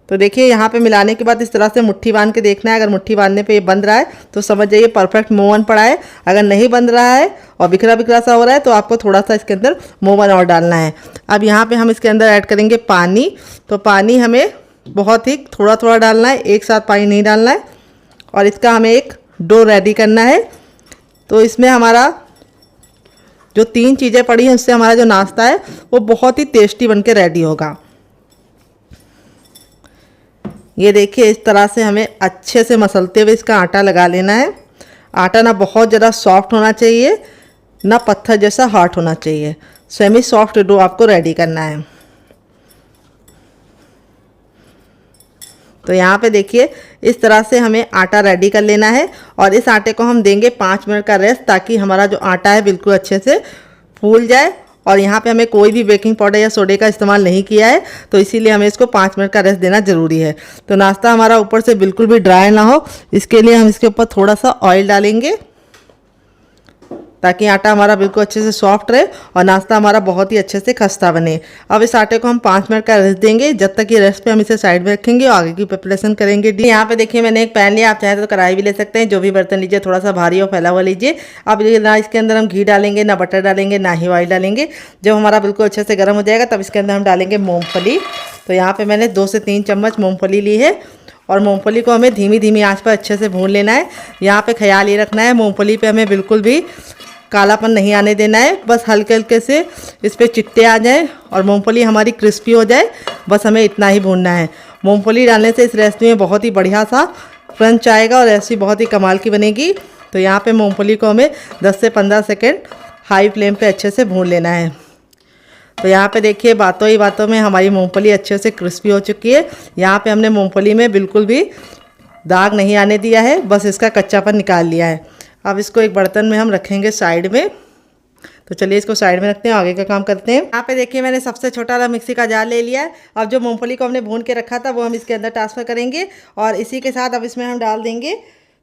तो देखिए यहाँ पे मिलाने के बाद इस तरह से मुट्ठी बांध के देखना है। अगर मुट्ठी बांधने पे ये बंध रहा है तो समझ जाइए परफेक्ट मोवन पड़ा है। अगर नहीं बंध रहा है और बिखरा सा हो रहा है तो आपको थोड़ा सा इसके अंदर मोवन और डालना है। अब यहाँ पे हम इसके अंदर ऐड करेंगे पानी। तो पानी हमें बहुत ही थोड़ा डालना है, एक साथ पानी नहीं डालना है। और इसका हमें एक डो रेडी करना है। तो इसमें हमारा जो 3 चीज़ें पड़ी हैं उससे हमारा जो नाश्ता है वो बहुत ही टेस्टी बन के रेडी होगा। ये देखिए इस तरह से हमें अच्छे से मसलते हुए इसका आटा लगा लेना है। आटा ना बहुत ज़्यादा सॉफ्ट होना चाहिए ना पत्थर जैसा हार्ड होना चाहिए, सेमी सॉफ्ट डो आपको रेडी करना है। तो यहाँ पे देखिए इस तरह से हमें आटा रेडी कर लेना है। और इस आटे को हम देंगे 5 मिनट का रेस्ट ताकि हमारा जो आटा है बिल्कुल अच्छे से फूल जाए। और यहाँ पे हमें कोई भी बेकिंग पाउडर या सोडे का इस्तेमाल नहीं किया है, तो इसीलिए हमें इसको 5 मिनट का रेस्ट देना ज़रूरी है। तो नाश्ता हमारा ऊपर से बिल्कुल भी ड्राई ना हो, इसके लिए हम इसके ऊपर थोड़ा सा ऑयल डालेंगे ताकि आटा हमारा बिल्कुल अच्छे से सॉफ्ट रहे और नाश्ता हमारा बहुत ही अच्छे से खस्ता बने। अब इस आटे को हम 5 मिनट का रेस्ट देंगे। जब तक ये रेस्ट पे हम इसे साइड में रखेंगे और आगे की प्रिपरेशन करेंगे। यहाँ पे देखिए मैंने एक पैन लिया, आप चाहें तो कढ़ाई भी ले सकते हैं। जो भी बर्तन लीजिए थोड़ा सा भारी और फैला हुआ लीजिए। अब ना इसके अंदर हम घी डालेंगे, ना बटर डालेंगे, ना ही ऑयल डालेंगे। जब हमारा बिल्कुल अच्छे से गर्म हो जाएगा तब इसके अंदर हम डालेंगे मूँगफली। तो यहाँ पर मैंने 2 से 3 चम्मच मूँगफली ली है और मूँगफली को हमें धीमी आँच पर अच्छे से भून लेना है। यहाँ पर ख्याल ये रखना है मूँगफली पर हमें बिल्कुल भी कालापन नहीं आने देना है, बस हल्के हल्के से इस पर चिट्टे आ जाए और मूंगफली हमारी क्रिस्पी हो जाए, बस हमें इतना ही भूनना है। मूंगफली डालने से इस रेसिपी में बहुत ही बढ़िया सा क्रंच आएगा और रेसिपी बहुत ही कमाल की बनेगी। तो यहाँ पे मूंगफली को हमें 10 से 15 सेकंड हाई फ्लेम पे अच्छे से भून लेना है। तो यहाँ पे देखिए बातों ही बातों में हमारी मूंगफली अच्छे से क्रिस्पी हो चुकी है। यहाँ पे हमने मूंगफली में बिल्कुल भी दाग नहीं आने दिया है, बस इसका कच्चापन निकाल लिया है। अब इसको एक बर्तन में हम रखेंगे साइड में। तो चलिए इसको साइड में रखते हैं, आगे का काम करते हैं। यहाँ पे देखिए मैंने सबसे छोटा वाला मिक्सी का जार ले लिया है। अब जो मूंगफली को हमने भून के रखा था वो हम इसके अंदर ट्रांसफ़र करेंगे और इसी के साथ अब इसमें हम डाल देंगे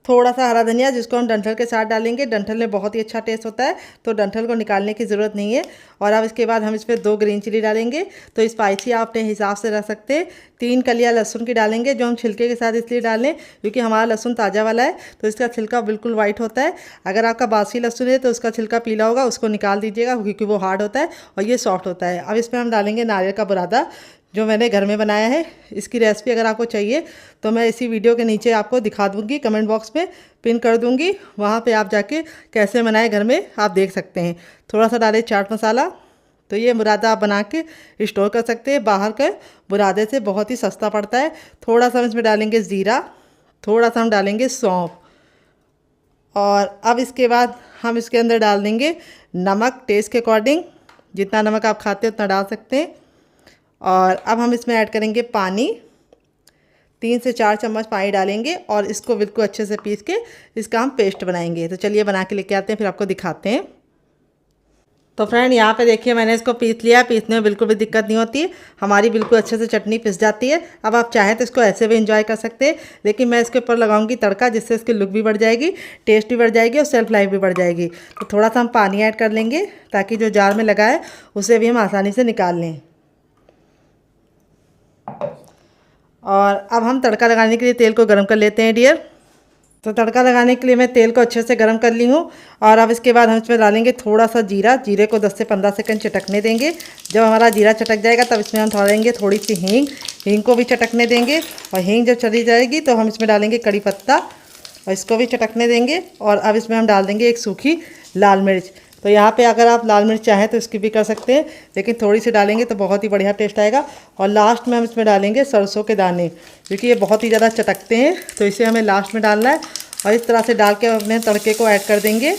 थोड़ा सा हरा धनिया, जिसको हम डंठल के साथ डालेंगे। डंठल में बहुत ही अच्छा टेस्ट होता है, तो डंठल को निकालने की ज़रूरत नहीं है। और अब इसके बाद हम इसमें 2 ग्रीन चिली डालेंगे। तो स्पाइसी आप अपने हिसाब से रख सकते हैं। 3 कलियां लहसुन की डालेंगे, जो हम छिलके के साथ इसलिए डालें क्योंकि हमारा लहसुन ताज़ा वाला है, तो इसका छिलका बिल्कुल वाइट होता है। अगर आपका बासी लहसुन है तो उसका छिलका पीला होगा, उसको निकाल दीजिएगा क्योंकि वो हार्ड होता है और ये सॉफ्ट होता है। अब इसमें हम डालेंगे नारियल का बुरादा, जो मैंने घर में बनाया है। इसकी रेसिपी अगर आपको चाहिए तो मैं इसी वीडियो के नीचे आपको दिखा दूँगी, कमेंट बॉक्स में पिन कर दूँगी। वहाँ पे आप जाके कैसे बनाए घर में आप देख सकते हैं। थोड़ा सा डालें चाट मसाला। तो ये बुरादा आप बना के स्टोर कर सकते हैं, बाहर के बुरादे से बहुत ही सस्ता पड़ता है। थोड़ा सा हम इसमें डालेंगे ज़ीरा, थोड़ा सा हम डालेंगे सौंफ और अब इसके बाद हम इसके अंदर डाल देंगे नमक टेस्ट के अकॉर्डिंग। जितना नमक आप खाते हैं उतना डाल सकते हैं। और अब हम इसमें ऐड करेंगे पानी, 3 से 4 चम्मच पानी डालेंगे और इसको बिल्कुल अच्छे से पीस के इसका हम पेस्ट बनाएंगे। तो चलिए बना के लेके आते हैं, फिर आपको दिखाते हैं। तो फ्रेंड यहाँ पे देखिए मैंने इसको पीस लिया। पीसने में बिल्कुल भी दिक्कत नहीं होती है, हमारी बिल्कुल अच्छे से चटनी पिस जाती है। अब आप चाहें तो इसको ऐसे भी एंजॉय कर सकते हैं, लेकिन मैं इसके ऊपर लगाऊंगी तड़का, जिससे इसकी लुक भी बढ़ जाएगी, टेस्ट भी बढ़ जाएगी और सेल्फ लाइफ भी बढ़ जाएगी। तो थोड़ा सा हम पानी ऐड कर लेंगे ताकि जो जार में लगा है उसे भी हम आसानी से निकाल लें। और अब हम तड़का लगाने के लिए तेल को गर्म कर लेते हैं डियर। तो तड़का लगाने के लिए मैं तेल को अच्छे से गर्म कर ली हूँ और अब इसके बाद हम इसमें डालेंगे थोड़ा सा जीरा। जीरे को 10 से 15 सेकंड चटकने देंगे। जब हमारा जीरा चटक जाएगा तब इसमें हम डालेंगे थोड़ी सी हींग। हींग को भी चटकने देंगे और हींग जब चली जाएगी तो हम इसमें डालेंगे कड़ी पत्ता और इसको भी चटकने देंगे। और अब इसमें हम डाल देंगे एक सूखी लाल मिर्च। तो यहाँ पे अगर आप लाल मिर्च चाहें तो इसकी भी कर सकते हैं, लेकिन थोड़ी सी डालेंगे तो बहुत ही बढ़िया टेस्ट आएगा। और लास्ट में हम इसमें डालेंगे सरसों के दाने, क्योंकि ये बहुत ही ज़्यादा चटकते हैं, तो इसे हमें लास्ट में डालना है। और इस तरह से डाल के अपने तड़के को ऐड कर देंगे।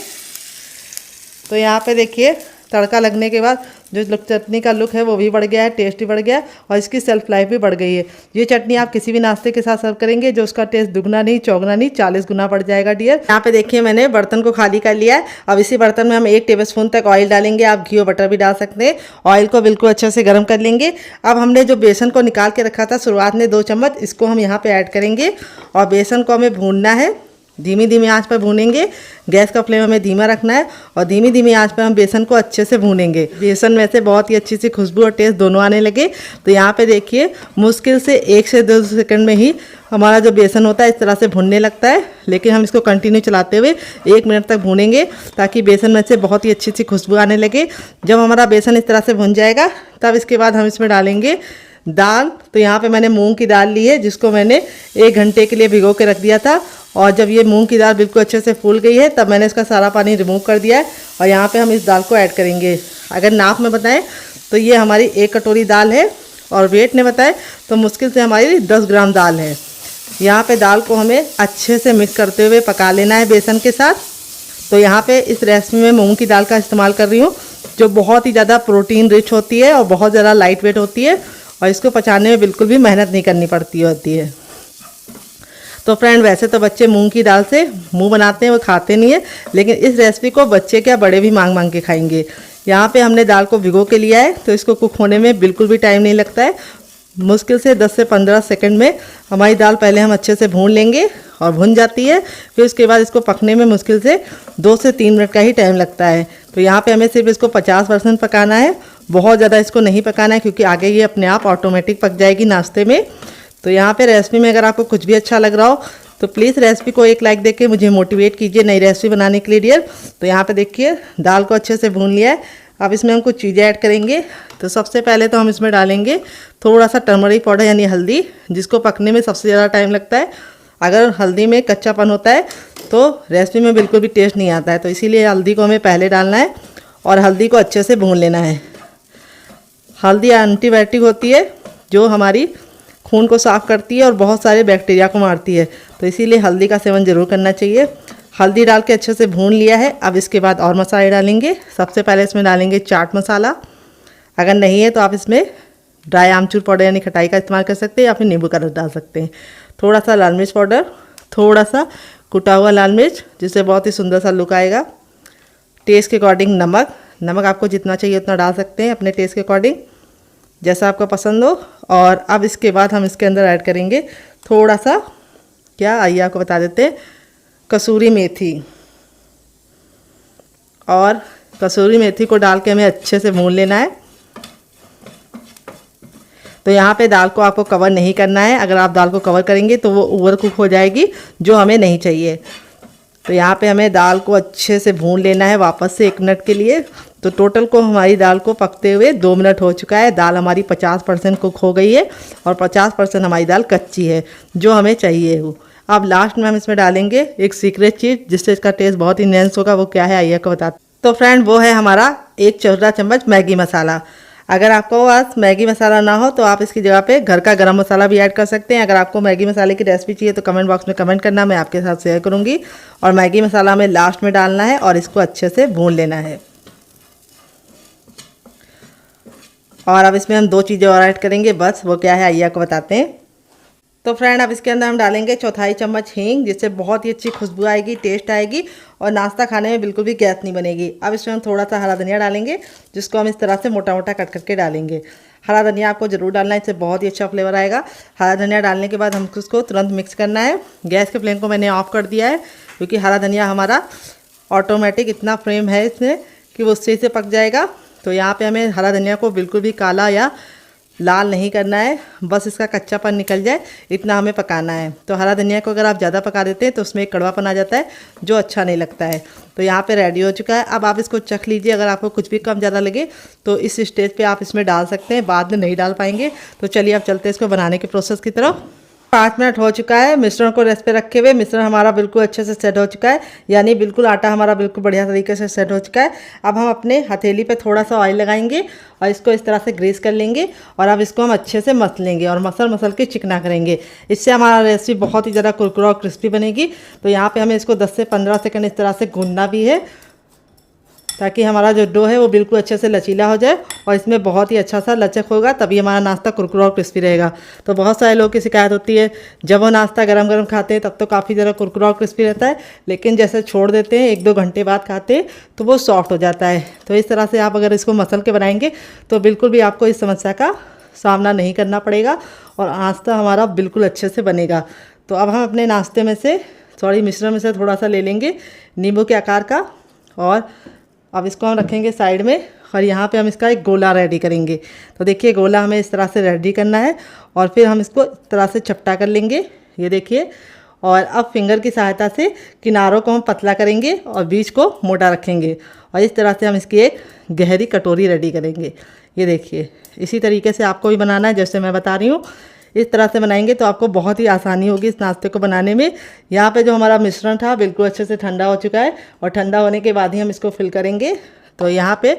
तो यहाँ पे देखिए तड़का लगने के बाद जो चटनी का लुक है वो भी बढ़ गया है, टेस्ट भी बढ़ गया है और इसकी सेल्फ लाइफ भी बढ़ गई है। ये चटनी आप किसी भी नाश्ते के साथ सर्व करेंगे जो उसका टेस्ट दुगना नहीं चौगुना नहीं 40 गुना बढ़ जाएगा डियर। यहाँ पे देखिए मैंने बर्तन को खाली कर लिया है। अब इसी बर्तन में हम 1 टेबलस्पून तक ऑयल डालेंगे। आप घी और बटर भी डाल सकते हैं। ऑयल को बिल्कुल अच्छे से गर्म कर लेंगे। अब हमने जो बेसन को निकाल के रखा था शुरुआत में 2 चम्मच, इसको हम यहाँ पे ऐड करेंगे और बेसन को हमें भूनना है। धीमी धीमी आंच पर भूनेंगे। गैस का फ्लेम हमें धीमा रखना है और धीमी धीमी आंच पर हम बेसन को अच्छे से भूनेंगे। बेसन में से बहुत ही अच्छी सी खुशबू और टेस्ट दोनों आने लगे। तो यहाँ पे देखिए मुश्किल से 1 से 2 सेकंड में ही हमारा जो बेसन होता है इस तरह से भुनने लगता है। लेकिन हम इसको कंटिन्यू चलाते हुए 1 मिनट तक भूनेंगे ताकि बेसन में से बहुत ही अच्छी सी खुशबू आने लगे। जब हमारा बेसन इस तरह से भुन जाएगा तब इसके बाद हम इसमें डालेंगे दाल। तो यहाँ पे मैंने मूंग की दाल ली है, जिसको मैंने 1 घंटे के लिए भिगो के रख दिया था। और जब ये मूंग की दाल बिल्कुल अच्छे से फूल गई है तब मैंने इसका सारा पानी रिमूव कर दिया है और यहाँ पे हम इस दाल को ऐड करेंगे। अगर नाप में बताएं तो ये हमारी 1 कटोरी दाल है और वेट ने बताएं तो मुश्किल से हमारी 10 ग्राम दाल है। यहाँ पे दाल को हमें अच्छे से मिक्स करते हुए पका लेना है बेसन के साथ। तो यहाँ पे इस रेसिपी में मूंग की दाल का इस्तेमाल कर रही हूँ, जो बहुत ही ज़्यादा प्रोटीन रिच होती है और बहुत ज़्यादा लाइट वेट होती है और इसको पचाने में बिल्कुल भी मेहनत नहीं करनी पड़ती होती है। तो फ्रेंड वैसे तो बच्चे मूंग की दाल से मुंह बनाते हैं, वो खाते नहीं है, लेकिन इस रेसिपी को बच्चे क्या बड़े भी मांग मांग के खाएंगे। यहाँ पे हमने दाल को भिगो के लिया है तो इसको कुक होने में बिल्कुल भी टाइम नहीं लगता है। मुश्किल से 10 से 15 सेकंड में हमारी दाल पहले हम अच्छे से भून लेंगे और भुन जाती है। फिर उसके बाद इसको पकने में मुश्किल से 2 से 3 मिनट का ही टाइम लगता है। तो यहाँ पे हमें सिर्फ इसको 50% पकाना है, बहुत ज़्यादा इसको नहीं पकाना है क्योंकि आगे ये अपने आप ऑटोमेटिक पक जाएगी नाश्ते में। तो यहाँ पे रेसिपी में अगर आपको कुछ भी अच्छा लग रहा हो तो प्लीज़ रेसिपी को एक लाइक देके मुझे मोटिवेट कीजिए नई रेसिपी बनाने के लिए डियर। तो यहाँ पे देखिए दाल को अच्छे से भून लिया है। अब इसमें हम कुछ चीज़ें ऐड करेंगे। तो सबसे पहले तो हम इसमें डालेंगे थोड़ा सा टर्मरिक पाउडर यानी हल्दी, जिसको पकने में सबसे ज़्यादा टाइम लगता है। अगर हल्दी में कच्चापन होता है तो रेसिपी में बिल्कुल भी टेस्ट नहीं आता है, तो इसीलिए हल्दी को हमें पहले डालना है और हल्दी को अच्छे से भून लेना है। हल्दी एंटीबायोटिक होती है जो हमारी खून को साफ़ करती है और बहुत सारे बैक्टीरिया को मारती है, तो इसीलिए हल्दी का सेवन ज़रूर करना चाहिए। हल्दी डाल के अच्छे से भून लिया है। अब इसके बाद और मसाले डालेंगे। सबसे पहले इसमें डालेंगे चाट मसाला, अगर नहीं है तो आप इसमें ड्राई आमचूर पाउडर यानी खटाई का इस्तेमाल कर सकते हैं या फिर नींबू का रस डाल सकते हैं। थोड़ा सा लाल मिर्च पाउडर, थोड़ा सा कुटा हुआ लाल मिर्च, जिससे बहुत ही सुंदर सा लुक आएगा। टेस्ट के अकॉर्डिंग नमक, नमक आपको जितना चाहिए उतना डाल सकते हैं अपने टेस्ट के अकॉर्डिंग, जैसा आपका पसंद हो। और अब इसके बाद हम इसके अंदर ऐड करेंगे थोड़ा सा, क्या आइए आपको बता देते हैं, कसूरी मेथी। और कसूरी मेथी को डाल के हमें अच्छे से भून लेना है। तो यहाँ पे दाल को आपको कवर नहीं करना है, अगर आप दाल को कवर करेंगे तो वो ओवर कुक हो जाएगी, जो हमें नहीं चाहिए। तो यहाँ पे हमें दाल को अच्छे से भून लेना है वापस से 1 मिनट के लिए। तो टोटल को हमारी दाल को पकते हुए 2 मिनट हो चुका है। दाल हमारी 50% कुक हो गई है और 50% हमारी दाल कच्ची है, जो हमें चाहिए हो। अब लास्ट में हम इसमें डालेंगे एक सीक्रेट चीज़, जिससे इसका टेस्ट बहुत ही इनहेंस होगा। वो क्या है आइए आपको बताते। तो फ्रेंड, वो है हमारा 1 छोटा चम्मच मैगी मसाला। अगर आपको पास मैगी मसाला ना हो तो आप इसकी जगह पे घर का गरम मसाला भी ऐड कर सकते हैं। अगर आपको मैगी मसाले की रेसिपी चाहिए तो कमेंट बॉक्स में कमेंट करना, मैं आपके साथ शेयर करूंगी। और मैगी मसाला हमें लास्ट में डालना है और इसको अच्छे से भून लेना है। और अब इसमें हम 2 चीज़ें और ऐड करेंगे, बस वो क्या है आइए आपको बताते हैं। तो फ्रेंड, अब इसके अंदर हम डालेंगे 1/4 चम्मच हींग, जिससे बहुत ही अच्छी खुशबू आएगी, टेस्ट आएगी और नाश्ता खाने में बिल्कुल भी गैस नहीं बनेगी। अब इसमें हम थोड़ा सा हरा धनिया डालेंगे, जिसको हम इस तरह से मोटा मोटा कट करके डालेंगे। हरा धनिया आपको ज़रूर डालना है, इससे बहुत ही अच्छा फ्लेवर आएगा। हरा धनिया डालने के बाद हमको उसको तुरंत मिक्स करना है। गैस के फ्लेम को मैंने ऑफ कर दिया है, क्योंकि हरा धनिया हमारा ऑटोमेटिक इतना फ्लेम है इसमें कि वो उससे से पक जाएगा। तो यहाँ पे हमें हरा धनिया को बिल्कुल भी काला या लाल नहीं करना है, बस इसका कच्चापन निकल जाए इतना हमें पकाना है। तो हरा धनिया को अगर आप ज़्यादा पका देते हैं तो उसमें एक कड़वापन आ जाता है, जो अच्छा नहीं लगता है। तो यहाँ पे रेडी हो चुका है। अब आप इसको चख लीजिए, अगर आपको कुछ भी कम ज़्यादा लगे तो इस स्टेज पे आप इसमें डाल सकते हैं, बाद में नहीं डाल पाएंगे। तो चलिए अब चलते हैं इसको बनाने के प्रोसेस की तरफ। 5 मिनट हो चुका है मिश्रण को रेस्ट पे रखे हुए। मिश्रण हमारा बिल्कुल अच्छे से सेट हो चुका है, यानी बिल्कुल आटा हमारा बिल्कुल बढ़िया तरीके से सेट हो चुका है। अब हम अपने हथेली पे थोड़ा सा ऑयल लगाएंगे और इसको इस तरह से ग्रीस कर लेंगे और अब इसको हम अच्छे से मसल लेंगे और मसल के चिकना करेंगे। इससे हमारा रेसिपी बहुत ही ज़्यादा कुरकुरा और क्रिस्पी बनेगी। तो यहाँ पर हमें इसको 10 से 15 सेकेंड इस तरह से गूंदना भी है, ताकि हमारा जो डो है वो बिल्कुल अच्छे से लचीला हो जाए और इसमें बहुत ही अच्छा सा लचक होगा, तभी हमारा नाश्ता कुरकुरा और क्रिस्पी रहेगा। तो बहुत सारे लोगों की शिकायत होती है, जब वो नाश्ता गरम गरम खाते हैं तब तो काफ़ी ज़्यादा कुरकुरा और क्रिस्पी रहता है, लेकिन जैसे छोड़ देते हैं 1-2 घंटे बाद खाते हैं तो वो सॉफ्ट हो जाता है। तो इस तरह से आप अगर इसको मसल के बनाएंगे तो बिल्कुल भी आपको इस समस्या का सामना नहीं करना पड़ेगा और नाश्ता हमारा बिल्कुल अच्छे से बनेगा। तो अब हम अपने नाश्ते में से मिश्रण में से थोड़ा सा ले लेंगे नींबू के आकार का और अब इसको हम रखेंगे साइड में और यहाँ पे हम इसका एक गोला रेडी करेंगे। तो देखिए गोला हमें इस तरह से रेडी करना है और फिर हम इसको इस तरह से चपटा कर लेंगे, ये देखिए। और अब फिंगर की सहायता से किनारों को हम पतला करेंगे और बीच को मोटा रखेंगे और इस तरह से हम इसकी एक गहरी कटोरी रेडी करेंगे। ये देखिए, इसी तरीके से आपको भी बनाना है जैसे मैं बता रही हूँ। इस तरह से बनाएंगे तो आपको बहुत ही आसानी होगी इस नाश्ते को बनाने में। यहाँ पे जो हमारा मिश्रण था बिल्कुल अच्छे से ठंडा हो चुका है और ठंडा होने के बाद ही हम इसको फिल करेंगे। तो यहाँ पे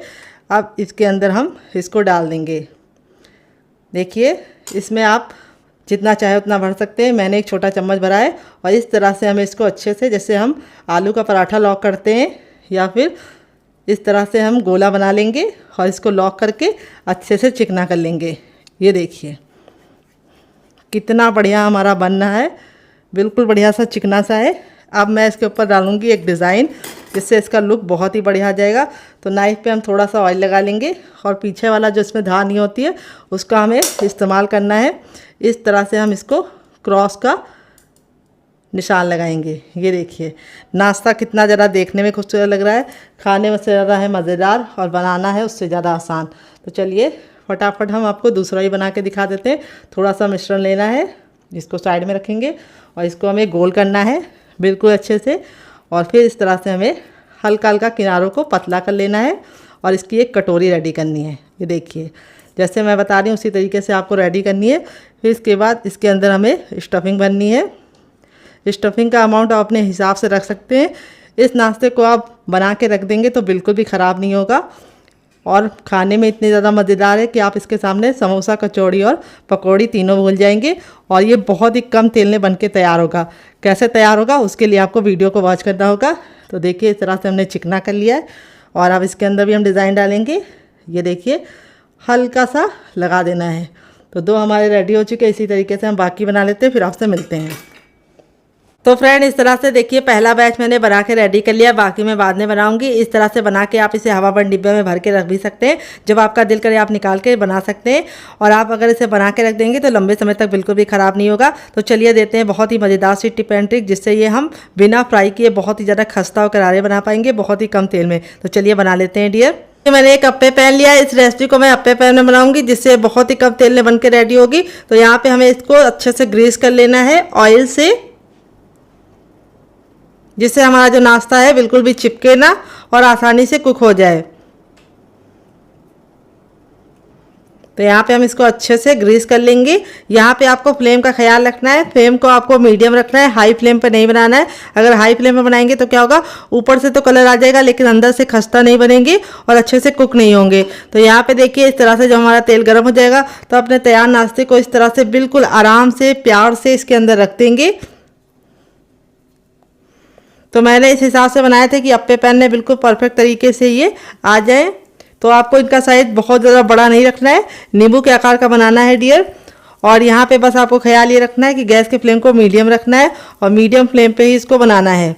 अब इसके अंदर हम इसको डाल देंगे। देखिए, इसमें आप जितना चाहे उतना भर सकते हैं, मैंने एक छोटा चम्मच भरा है और इस तरह से हमें इसको अच्छे से, जैसे हम आलू का पराठा लॉक करते हैं या फिर इस तरह से हम गोला बना लेंगे और इसको लॉक करके अच्छे से चिकना कर लेंगे। ये देखिए कितना बढ़िया हमारा बनना है, बिल्कुल बढ़िया सा चिकना सा है। अब मैं इसके ऊपर डालूंगी एक डिज़ाइन, जिससे इसका लुक बहुत ही बढ़िया आ जाएगा। तो नाइफ़ पे हम थोड़ा सा ऑयल लगा लेंगे और पीछे वाला जो इसमें धार नहीं होती है उसका हमें इस्तेमाल करना है। इस तरह से हम इसको क्रॉस का निशान लगाएंगे। ये देखिए नाश्ता कितना ज़्यादा देखने में खूबसूरत लग रहा है, खाने में से ज़्यादा है मज़ेदार और बनाना है उससे ज़्यादा आसान। तो चलिए फटाफट हम आपको दूसरा ही बना के दिखा देते हैं। थोड़ा सा मिश्रण लेना है, इसको साइड में रखेंगे और इसको हमें गोल करना है बिल्कुल अच्छे से और फिर इस तरह से हमें हल्का हल्का किनारों को पतला कर लेना है और इसकी एक कटोरी रेडी करनी है। ये देखिए जैसे मैं बता रही हूँ उसी तरीके से आपको रेडी करनी है। फिर इसके बाद इसके अंदर हमें स्टफिंग भरनी है। स्टफिंग का अमाउंट आप अपने हिसाब से रख सकते हैं। इस नाश्ते को आप बना के रख देंगे तो बिल्कुल भी ख़राब नहीं होगा और खाने में इतने ज़्यादा मज़ेदार है कि आप इसके सामने समोसा, कचौड़ी और पकौड़ी तीनों भूल जाएंगे। और ये बहुत ही कम तेल में बन के तैयार होगा। कैसे तैयार होगा उसके लिए आपको वीडियो को वॉच करना होगा। तो देखिए इस तरह से हमने चिकना कर लिया है और अब इसके अंदर भी हम डिज़ाइन डालेंगे। ये देखिए हल्का सा लगा देना है। तो 2 हमारे रेडी हो चुके हैं। इसी तरीके से हम बाकी बना लेते हैं, फिर आपसे मिलते हैं। तो फ्रेंड इस तरह से देखिए पहला बैच मैंने बना के रेडी कर लिया, बाकी मैं बाद में बनाऊंगी। इस तरह से बना के आप इसे हवाबंद डिब्बे में भर के रख भी सकते हैं। जब आपका दिल करे आप निकाल के बना सकते हैं। और आप अगर इसे बना के रख देंगे तो लंबे समय तक बिल्कुल भी ख़राब नहीं होगा। तो चलिए देते हैं बहुत ही मज़ेदार सी टिप एंड ट्रिक, जिससे ये हम बिना फ्राई किए बहुत ही ज़्यादा खस्ता और करारे बना पाएंगे बहुत ही कम तेल में। तो चलिए बना लेते हैं डियर। मैंने एक अप्पे पैन लिया है। इस रेसिपी को मैं अप्पे पैन में बनाऊंगी, जिससे बहुत ही कम तेल में बन के रेडी होगी। तो यहाँ पे हमें इसको अच्छे से ग्रीस कर लेना है ऑयल से, जिससे हमारा जो नाश्ता है बिल्कुल भी चिपके ना और आसानी से कुक हो जाए। तो यहाँ पे हम इसको अच्छे से ग्रीस कर लेंगे। यहाँ पे आपको फ्लेम का ख्याल रखना है। फ्लेम को आपको मीडियम रखना है, हाई फ्लेम पे नहीं बनाना है। अगर हाई फ्लेम पे बनाएंगे तो क्या होगा, ऊपर से तो कलर आ जाएगा लेकिन अंदर से खस्ता नहीं बनेंगे और अच्छे से कुक नहीं होंगे। तो यहाँ पे देखिए इस तरह से जब हमारा तेल गर्म हो जाएगा तो अपने तैयार नाश्ते को इस तरह से बिल्कुल आराम से प्यार से इसके अंदर रख देंगे। तो मैंने इस हिसाब से बनाया था कि अप्पे पैन में बिल्कुल परफेक्ट तरीके से ये आ जाए। तो आपको इनका साइज बहुत ज़्यादा बड़ा नहीं रखना है, नींबू के आकार का बनाना है डियर। और यहाँ पे बस आपको ख्याल ये रखना है कि गैस के फ्लेम को मीडियम रखना है और मीडियम फ्लेम पे ही इसको बनाना है।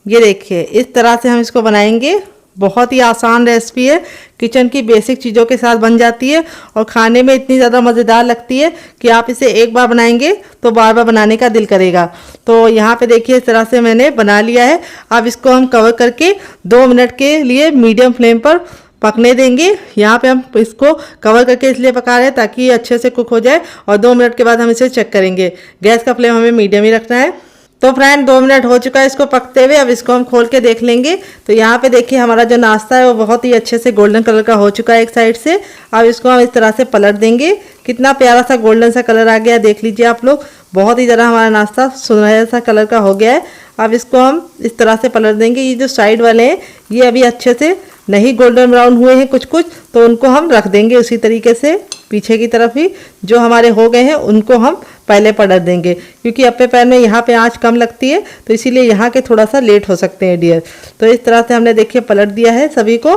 ये देखिए इस तरह से हम इसको बनाएंगे। बहुत ही आसान रेसिपी है, किचन की बेसिक चीज़ों के साथ बन जाती है और खाने में इतनी ज़्यादा मज़ेदार लगती है कि आप इसे एक बार बनाएंगे तो बार बार बनाने का दिल करेगा। तो यहाँ पे देखिए इस तरह से मैंने बना लिया है। अब इसको हम कवर करके 2 मिनट के लिए मीडियम फ्लेम पर पकने देंगे। यहाँ पे हम इसको कवर करके इसलिए पका रहे हैं ताकि ये अच्छे से कुक हो जाए और 2 मिनट के बाद हम इसे चेक करेंगे। गैस का फ्लेम हमें मीडियम ही रखना है। तो फ्रेंड 2 मिनट हो चुका है इसको पकते हुए। अब इसको हम खोल के देख लेंगे। तो यहाँ पे देखिए हमारा जो नाश्ता है वो बहुत ही अच्छे से गोल्डन कलर का हो चुका है एक साइड से। अब इसको हम इस तरह से पलट देंगे। कितना प्यारा सा गोल्डन सा कलर आ गया, देख लीजिए आप लोग। बहुत ही ज़रा हमारा नाश्ता सुनहरा सा कलर का हो गया है। अब इसको हम इस तरह से पलट देंगे। ये जो साइड वाले हैं ये अभी अच्छे से नहीं गोल्डन ब्राउन हुए हैं कुछ कुछ, तो उनको हम रख देंगे उसी तरीके से पीछे की तरफ ही। जो हमारे हो गए हैं उनको हम पहले पलट देंगे, क्योंकि अप्पे पैन में यहाँ पे आंच कम लगती है तो इसीलिए यहाँ के थोड़ा सा लेट हो सकते हैं डियर। तो इस तरह से हमने देखिए पलट दिया है सभी को।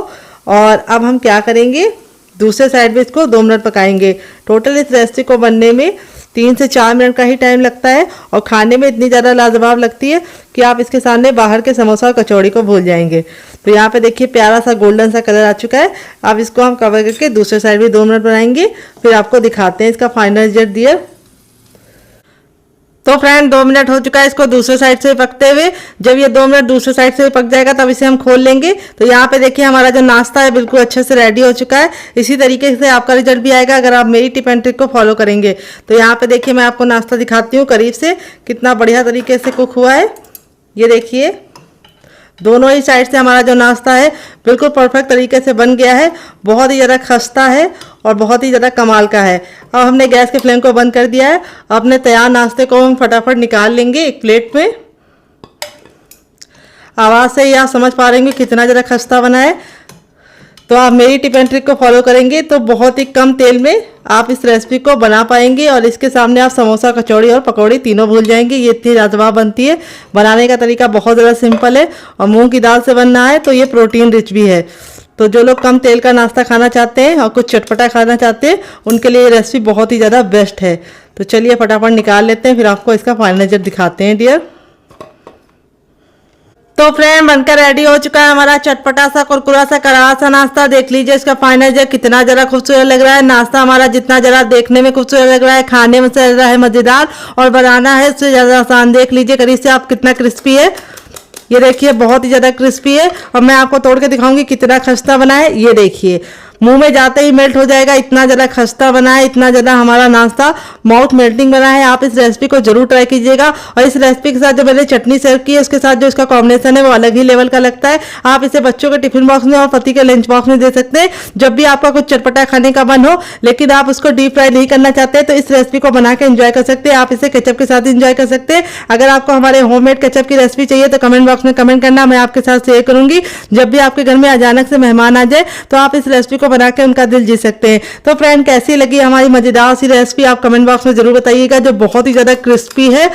और अब हम क्या करेंगे, दूसरे साइड में इसको 2 मिनट पकाएंगे। टोटल इस रेसिपी को बनने में 3 से 4 मिनट का ही टाइम लगता है और खाने में इतनी ज़्यादा लाजवाब लगती है कि आप इसके सामने बाहर के समोसा और कचौड़ी को भूल जाएंगे। तो यहाँ पे देखिए प्यारा सा गोल्डन सा कलर आ चुका है। अब इसको हम कवर करके दूसरे साइड भी 2 मिनट बनाएंगे, फिर आपको दिखाते हैं इसका फाइनल रिजल्ट डियर। तो फ्रेंड 2 मिनट हो चुका है इसको दूसरे साइड से पकते हुए। जब ये 2 मिनट दूसरे साइड से पक जाएगा तब इसे हम खोल लेंगे। तो यहाँ पे देखिए हमारा जो नाश्ता है बिल्कुल अच्छे से रेडी हो चुका है। इसी तरीके से आपका रिजल्ट भी आएगा अगर आप मेरी टिप एंड ट्रिक को फॉलो करेंगे। तो यहाँ पे देखिए मैं आपको नाश्ता दिखाती हूँ करीब से, कितना बढ़िया तरीके से कुक हुआ है। ये देखिए दोनों ही साइड से हमारा जो नाश्ता है बिल्कुल परफेक्ट तरीके से बन गया है। बहुत ही ज़्यादा खस्ता है और बहुत ही ज़्यादा कमाल का है। अब हमने गैस के फ्लेम को बंद कर दिया है। अपने तैयार नाश्ते को हम फटाफट निकाल लेंगे एक प्लेट में। आवाज़ से ही आप समझ पा रहे होंगे कितना ज़्यादा खस्ता बना है। तो आप मेरी टिप एंड ट्रिक को फॉलो करेंगे तो बहुत ही कम तेल में आप इस रेसिपी को बना पाएंगे और इसके सामने आप समोसा, कचौड़ी और पकौड़ी तीनों भूल जाएंगे। ये इतनी लाजवाब बनती है। बनाने का तरीका बहुत ज़्यादा सिंपल है और मूंग की दाल से बनना है तो ये प्रोटीन रिच भी है। तो जो लोग कम तेल का नाश्ता खाना चाहते हैं और कुछ चटपटा खाना चाहते हैं उनके लिए ये रेसिपी बहुत ही ज़्यादा बेस्ट है। तो चलिए फटाफट निकाल लेते हैं, फिर आपको इसका फाइनल रिजल्ट दिखाते हैं डियर। तो फ्रेंड बनकर रेडी हो चुका है हमारा चटपटा सा कुरकुरा सा करारा सा नाश्ता। देख लीजिए इसका फाइनल रिजल्ट कितना जरा खूबसूरत लग रहा है। नाश्ता हमारा जितना जरा देखने में खूबसूरत लग रहा है, खाने में से रहा है मजेदार और बनाना है उससे ज़्यादा आसान। देख लीजिए करीब से आप कितना क्रिस्पी है। ये देखिए बहुत ही ज़्यादा क्रिस्पी है और मैं आपको तोड़ के दिखाऊंगी कितना खस्ता बना है। ये देखिए मुंह में जाते ही मेल्ट हो जाएगा। इतना ज़्यादा खस्ता बना है, इतना ज़्यादा हमारा नाश्ता माउथ मेल्टिंग बना है। आप इस रेसिपी को जरूर ट्राई कीजिएगा। और इस रेसिपी के साथ जो मैंने चटनी सर्व की है उसके साथ जो इसका कॉम्बिनेशन है वो अलग ही लेवल का लगता है। आप इसे बच्चों के टिफिन बॉक्स में और पति के लंच बॉक्स में दे सकते हैं। जब भी आपका कुछ चटपटा खाने का मन हो लेकिन आप उसको डीप फ्राई नहीं करना चाहते तो इस रेसिपी को बना के एंजॉय कर सकते हैं। आप इसे केचप के साथ एंजॉय कर सकते हैं। अगर आपको हमारे होममेड केचप की रेसिपी चाहिए तो कमेंट बॉक्स में कमेंट करना, मैं आपके साथ शेयर करूंगी। जब भी आपके घर में अचानक से मेहमान आ जाए तो आप इस रेसिपी को बना के उनका दिल जीत सकते हैं। तो फ्रेंड, कैसी लगी हमारी मजेदार सी रेसिपी आप कमेंट बॉक्स में जरूर बताइएगा, जो बहुत ही ज्यादा क्रिस्पी है।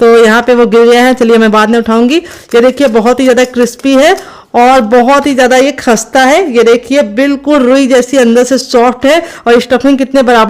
तो यहाँ पे वो गिर गया है, चलिए मैं बाद में उठाऊंगी। ये देखिए बहुत ही ज्यादा क्रिस्पी है और बहुत ही ज्यादा ये खस्ता है। ये देखिए बिल्कुल रुई जैसी अंदर से सॉफ्ट है और स्टफिंग कितने बराबर